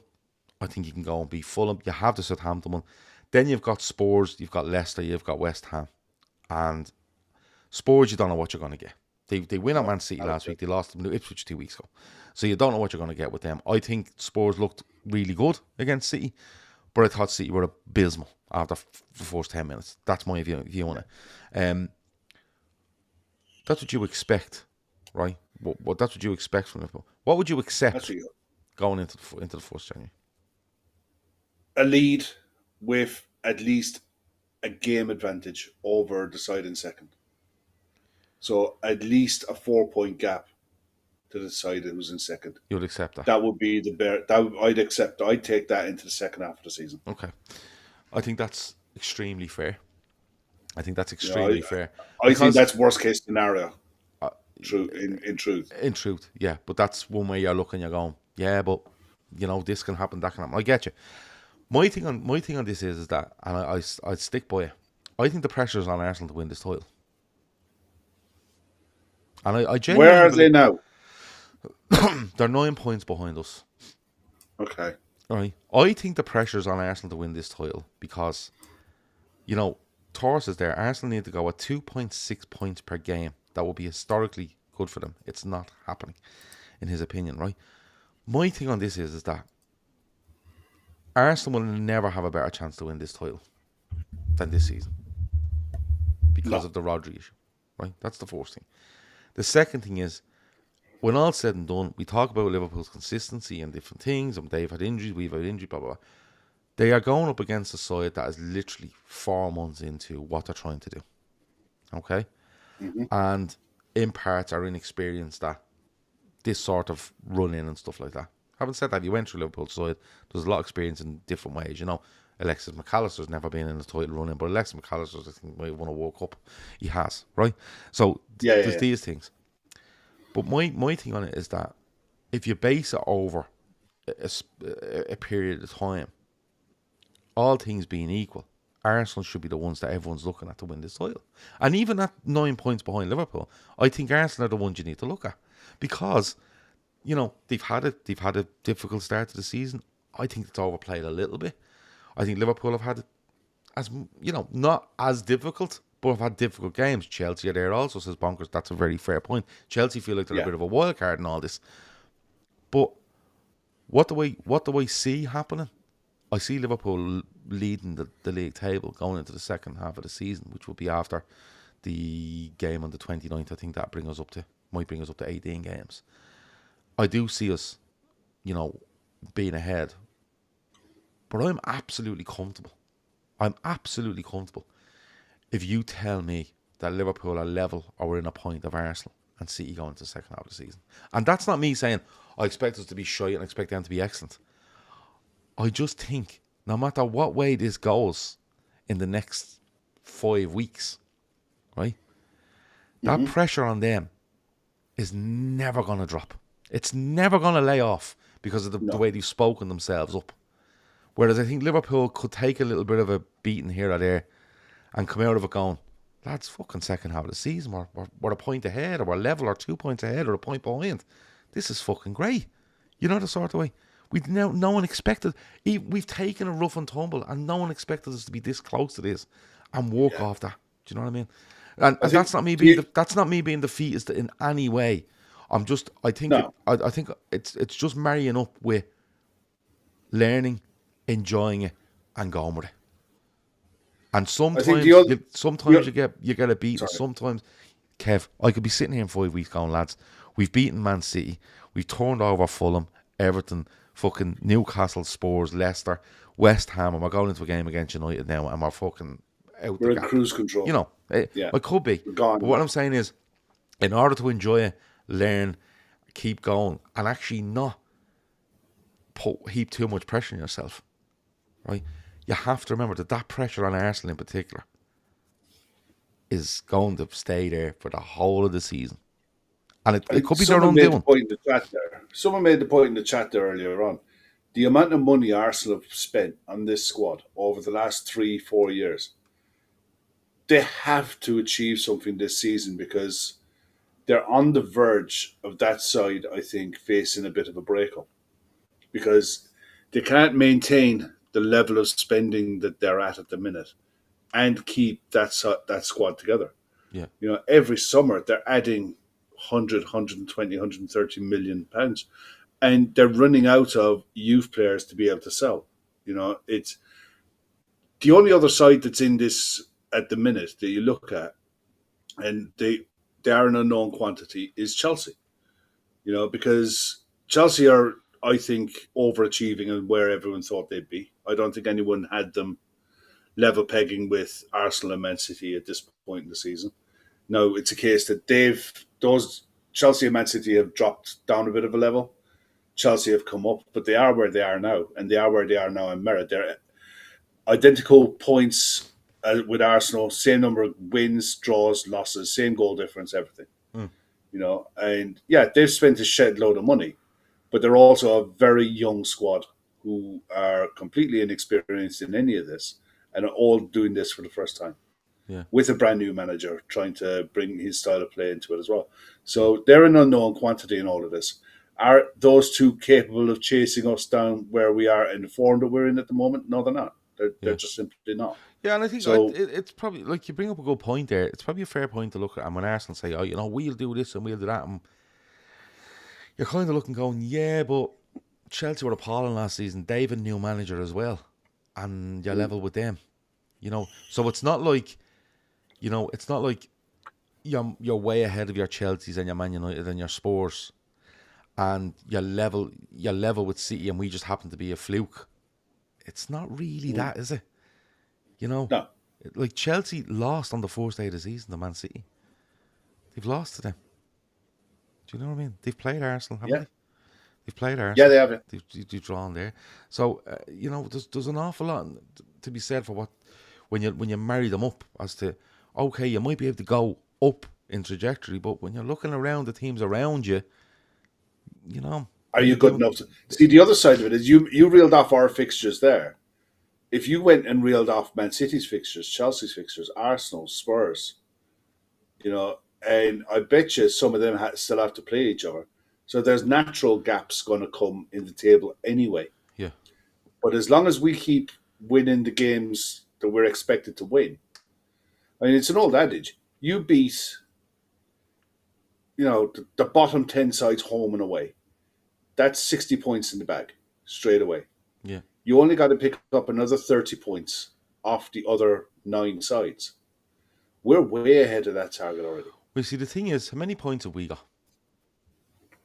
I think you can go and beat Fulham. You have the Southampton one. Then you've got Spurs, you've got Leicester, you've got West Ham. And Spurs, you don't know what you're going to get. They win at Man City last week. They lost to Ipswich 2 weeks ago. So you don't know what you're going to get with them. I think Spurs looked really good against City, but I thought City were abysmal after the first 10 minutes. That's my view on it. That's what you expect. Right, what that's what you expect from Liverpool. What would you accept going into the first January? A lead with at least a game advantage over the side in second. So at least a 4-point gap to the side that was in second. You would accept that? That would be I'd accept. I'd take that into the second half of the season. Okay, I think that's extremely fair. I think that's worst case scenario. In truth, yeah, but that's one way you're looking. You're going, yeah, but you know this can happen, that can happen. I get you. My thing on this is that, and I stick by it. I think the pressure is on Arsenal to win this title. And I genuinely where are they now? They're 9 points behind us. Okay. Right. I think the pressure's on Arsenal to win this title because, you know, Torres is there. Arsenal need to go at 2.6 points per game. That will be historically good for them. It's not happening, in his opinion, right? My thing on this is that Arsenal will never have a better chance to win this title than this season because No. of the Rodri issue, right? That's the first thing. The second thing is, when all's said and done, we talk about Liverpool's consistency and different things, and they've had injuries, we've had injuries, blah, blah, blah. They are going up against a side that is literally 4 months into what they're trying to do, okay? Mm-hmm. And in parts are inexperienced at this sort of run in and stuff like that. Having said that, you went through Liverpool's side. There's a lot of experience in different ways. You know, Alexis McAllister's never been in a title run in, but Alexis McAllister's, I think, might have won a World Cup. He has, right? So there's these things. But my thing on it is that if you base it over a period of time, all things being equal, Arsenal should be the ones that everyone's looking at to win this title. And even at 9 points behind Liverpool, I think Arsenal are the ones you need to look at. Because, you know, they've had a difficult start to the season. I think it's overplayed a little bit. I think Liverpool have had it as, you know, not as difficult, but have had difficult games. Chelsea are there also, says Bonkers. That's a very fair point. Chelsea feel like they're a bit of a wild card in all this. But what do I see happening? I see Liverpool leading the league table going into the second half of the season, which will be after the game on the 29th. I think that might bring us up to 18 games. I do see us, you know, being ahead. But I'm absolutely comfortable. I'm absolutely comfortable if you tell me that Liverpool are level or within a point of Arsenal and City going into the second half of the season. And that's not me saying I expect us to be shy and I expect them to be excellent. I just think no matter what way this goes in the next 5 weeks, right? That pressure on them is never going to drop. It's never going to lay off because of the way they've spoken themselves up. Whereas I think Liverpool could take a little bit of a beating here or there and come out of it going, lads, fucking second half of the season, we're a point ahead, or we're level, or 2 points ahead, or a point behind. This is fucking great. You know the sort of way. No one expected. We've taken a rough and tumble, and no one expected us to be this close to this and walk off that. Do you know what I mean? And that's not me being defeatist in any way. I think it's just marrying up with learning, enjoying it, and going with it. And sometimes you get a beat. Sometimes, Kev, I could be sitting here in 5 weeks going, lads, we've beaten Man City, we've turned over Fulham, Everton, fucking Newcastle, Spurs, Leicester, West Ham, and we're going into a game against United now, and we're fucking out. We're in cruise control. You know, I could be. But what I'm saying is, in order to enjoy it, learn, keep going, and actually not heap too much pressure on yourself, right? You have to remember that pressure on Arsenal in particular is going to stay there for the whole of the season. And it could be their own doing. Someone made the point in the chat there earlier on. The amount of money Arsenal have spent on this squad over the last 3-4 years, they have to achieve something this season because they're on the verge of that side, I think, facing a bit of a breakup. Because they can't maintain the level of spending that they're at the minute and keep that squad together. Yeah. You know, every summer they're adding 100, 120, 130 million pounds, and they're running out of youth players to be able to sell. You know, it's the only other side that's in this at the minute that you look at, and they are an unknown quantity, is Chelsea. You know, because Chelsea are, I think, overachieving and where everyone thought they'd be. I don't think anyone had them level pegging with Arsenal and Man City at this point in the season. No, it's a case that those Chelsea and Man City have dropped down a bit of a level. Chelsea have come up, but they are where they are now, and they are where they are now in merit. They're identical points with Arsenal, same number of wins, draws, losses, same goal difference, everything. You know, and they've spent a shed load of money, but they're also a very young squad who are completely inexperienced in any of this and are all doing this for the first time. Yeah. With a brand new manager trying to bring his style of play into it as well. So they're an unknown quantity in all of this. Are those two capable of chasing us down where we are in the form that we're in at the moment? No, they're not. They're Yeah. just simply not. Yeah, and I think So it's probably, like, you bring up a good point there. It's probably a fair point to look at. And when Arsenal say, "Oh, we'll do this and we'll do that," and you're kind of looking, going, "Yeah, but Chelsea were appalling last season. They've a new manager as well, and you're level with them." So it's not like, you're way ahead of your Chelseas and your Man United and your Spurs, and you're level with City, and we just happen to be a fluke. It's not really that, is it? no, Like, Chelsea lost on the first day of the season to Man City. They've lost to them. Do you know what I mean? They've played Arsenal, haven't yeah, they? They've played yeah, Arsenal. they have it. They've drawn there. So there's an awful lot to be said for what when you marry them up as to, okay, you might be able to go up in trajectory, but when you're looking around the teams around you, Are are you you good doing? enough to see the other side of it? Is you reeled off our fixtures there. If you went and reeled off Man City's fixtures, Chelsea's fixtures, Arsenal, Spurs, and I bet you some of them still have to play each other. So there's natural gaps going to come in the table anyway. Yeah, But as long as we keep winning the games that we're expected to win, I mean, it's an old adage. You beat, the bottom 10 sides home and away. That's 60 points in the bag straight away. yeah. You only got to pick up another 30 points off the other 9 sides. We're way ahead of that target already. Well, see, the thing is, how many points have we got?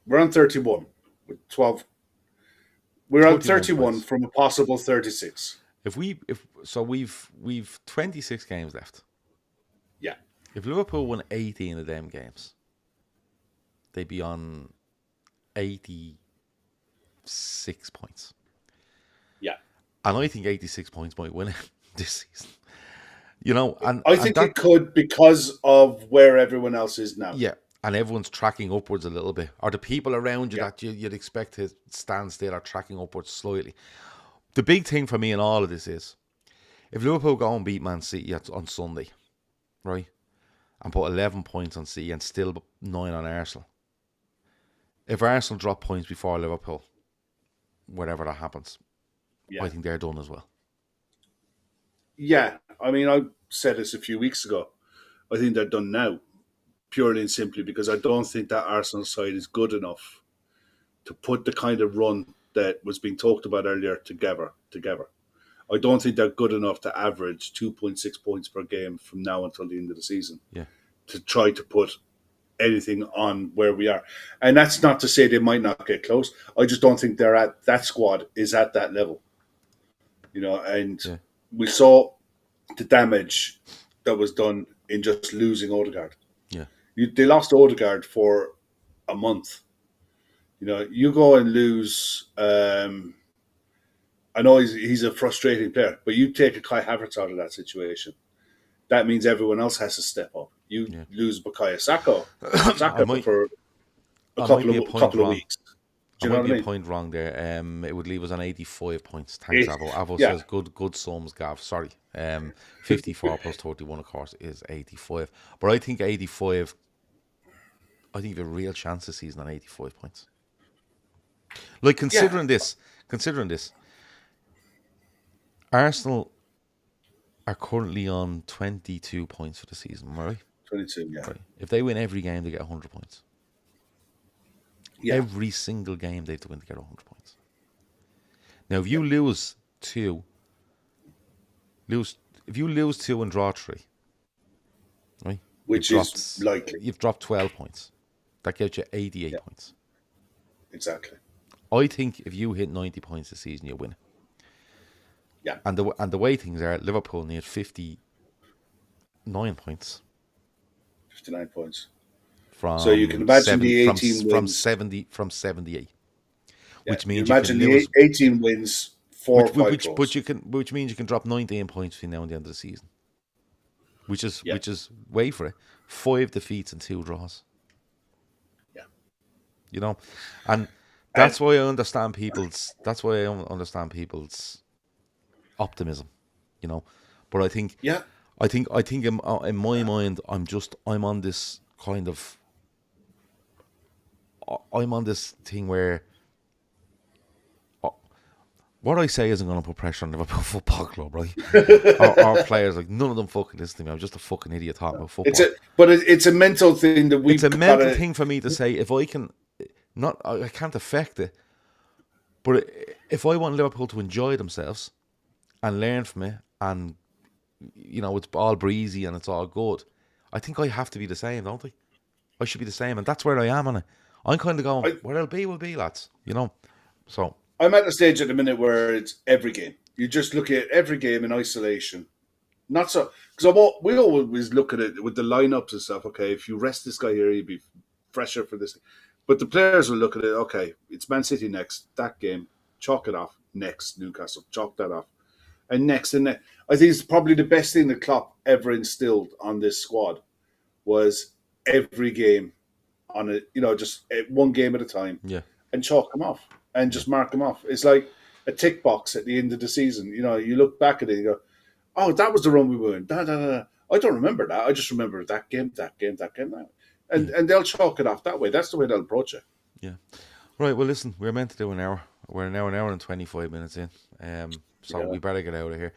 We're on 31 with 12. We're on 31 points. from a possible 36. We've 26 games left. Yeah. If Liverpool won 18 of them games, they'd be on 86 points. Yeah. And I think 86 points might win it this season. I think it could, because of where everyone else is now. Yeah, and everyone's tracking upwards a little bit. Or the people around you Yeah. that you'd expect to stand still are tracking upwards slightly. The big thing for me in all of this is, if Liverpool go and beat Man City on Sunday, right, and put 11 points on City and still 9 on Arsenal, if Arsenal drop points before Liverpool, whatever that happens, Yeah. I think they're done as well. Yeah. I mean, I said this a few weeks ago. I think they're done now, purely and simply because I don't think that Arsenal side is good enough to put the kind of run that was being talked about earlier together. I don't think they're good enough to average 2.6 points per game from now until the end of the season. Yeah. To try to put anything on where we are. And that's not to say they might not get close. I just don't think that squad is at that level. And Yeah. we saw the damage that was done in just losing Odegaard. Yeah. They lost Odegaard for a month. You go and lose. I know he's a frustrating player, but you take a Kai Havertz out of that situation. That means everyone else has to step up. You lose Bukayo Saka for a couple of weeks. Do you know what I mean? A point wrong there. It would leave us on 85 points. Thanks, Avo. Avo Yeah. says good sums, Gav. Sorry. 54 plus 31, of course, is 85. But I think 85. I think you have a real chance this season on 85 points. Like, considering this, Arsenal are currently on 22 points for the season, right? 22, yeah. Right. If they win every game, they get 100 points. Yeah. Every single game they have to win to get 100 points. Now, if you lose two and draw 3, right? Which is likely. You've dropped 12 points. That gives you 88 points. Exactly. I think if you hit 90 points this season, you win. Yeah. And the way things are, Liverpool need 59 points. 59 points. So you can imagine the 18 wins. From 78. Yeah, Which means imagine you can lose, the 18 wins, 4 or 5 draws. which means you can drop 19 points between now and the end of the season. Which is wait for it, 5 defeats and 2 draws. Yeah. And that's why I understand people's optimism, But I think in my mind I'm on this kind of, I'm on this thing where what I say isn't going to put pressure on Liverpool Football Club, right? Our players, like, none of them fucking listen to me. I'm just a fucking idiot talking about football. It's a mental thing that we've It's a got mental to. thing for me to say, if I can, not, I can't affect it, but if I want Liverpool to enjoy themselves and learn from it, and, you know, it's all breezy and it's all good, I think I have to be the same, don't I? I should be the same, and that's where I am on it. I'm kind of going, where it'll be, will be, lads. You know, so I'm at the stage at the minute where it's every game. You just look at every game in isolation. Not so because we always look at it with the lineups and stuff. Okay, if you rest this guy here, he'd be fresher for this. But the players will look at it. Okay, it's Man City next. That game, chalk it off. Next, Newcastle, chalk that off. And next and next. I think it's probably the best thing that Klopp ever instilled on this squad was every game on it. You know, just one game at a time. yeah. And chalk them off and just mark them off. It's like a tick box at the end of the season. You know, you look back at it and you go, oh, that was the run we won. Da, da, da. I don't remember that. I just remember that game. And they'll chalk it off that way. That's the way they'll approach it. Yeah. Right, well, listen, we're meant to do an hour. We're now an hour and 25 minutes in. So we better get out of here.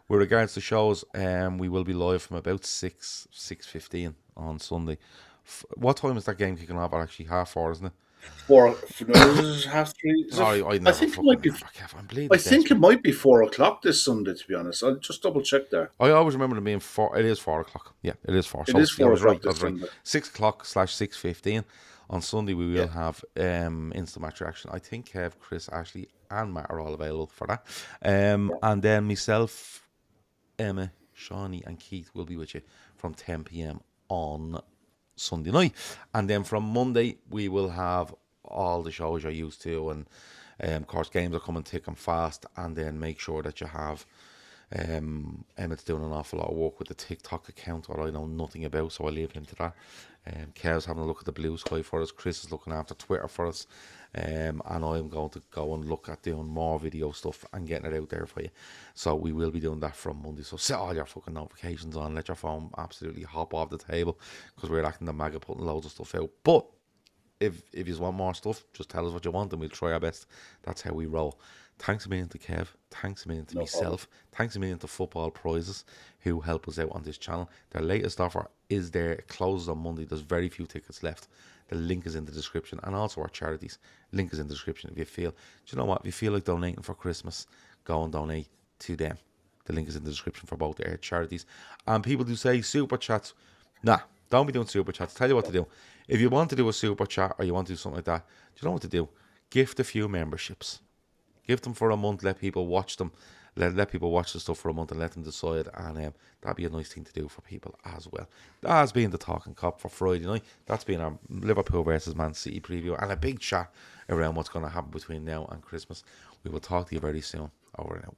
With regards to shows, we will be live from about 6:15 on Sunday. What time is that game kicking off? Actually, 4:30, isn't it? Half three. I think it might be. I think it might be 4:00 this Sunday. To be honest, I'll just double check there. I always remember it being 4. It is 4:00. Yeah, it is 4. It is 4 I was right. this That's right. 6:00/6:15 on Sunday. We will have instant match reaction. I think Kev, Chris, Ashley, and Matt are all available for that. And then myself, Emma, Shawnee, and Keith will be with you from 10 p.m. on Sunday night, and then from Monday we will have all the shows you're used to, and of course games are coming thick and fast, and then make sure that you have Emmett's doing an awful lot of work with the TikTok account, or I know nothing about, so I'll leave him to that. Kev's having a look at the Blue Sky for us, Chris is looking after Twitter for us, and I'm going to go and look at doing more video stuff and getting it out there for you. So we will be doing that from Monday. So set all your fucking notifications on, let your phone absolutely hop off the table, because we're acting the MAGA putting loads of stuff out. But if you want more stuff, just tell us what you want and we'll try our best. That's how we roll. Thanks a million to Kev. Thanks a million to myself. Thanks a million to Football Prizes, who help us out on this channel. Their latest offer is there. It closes on Monday. There's very few tickets left. The link is in the description, and also our charities. Link is in the description if you feel. Do you know what? If you feel like donating for Christmas, go and donate to them. The link is in the description for both their charities. And people do say super chats. Nah, don't be doing super chats. Tell you what to do. If you want to do a super chat or you want to do something like that, do you know what to do? Gift a few memberships. Give them for a month. Let people watch them. Let people watch the stuff for a month and let them decide. And that'd be a nice thing to do for people as well. That has been the Talkin Kop for Friday night. That's been our Liverpool versus Man City preview and a big chat around what's going to happen between now and Christmas. We will talk to you very soon. Over and out.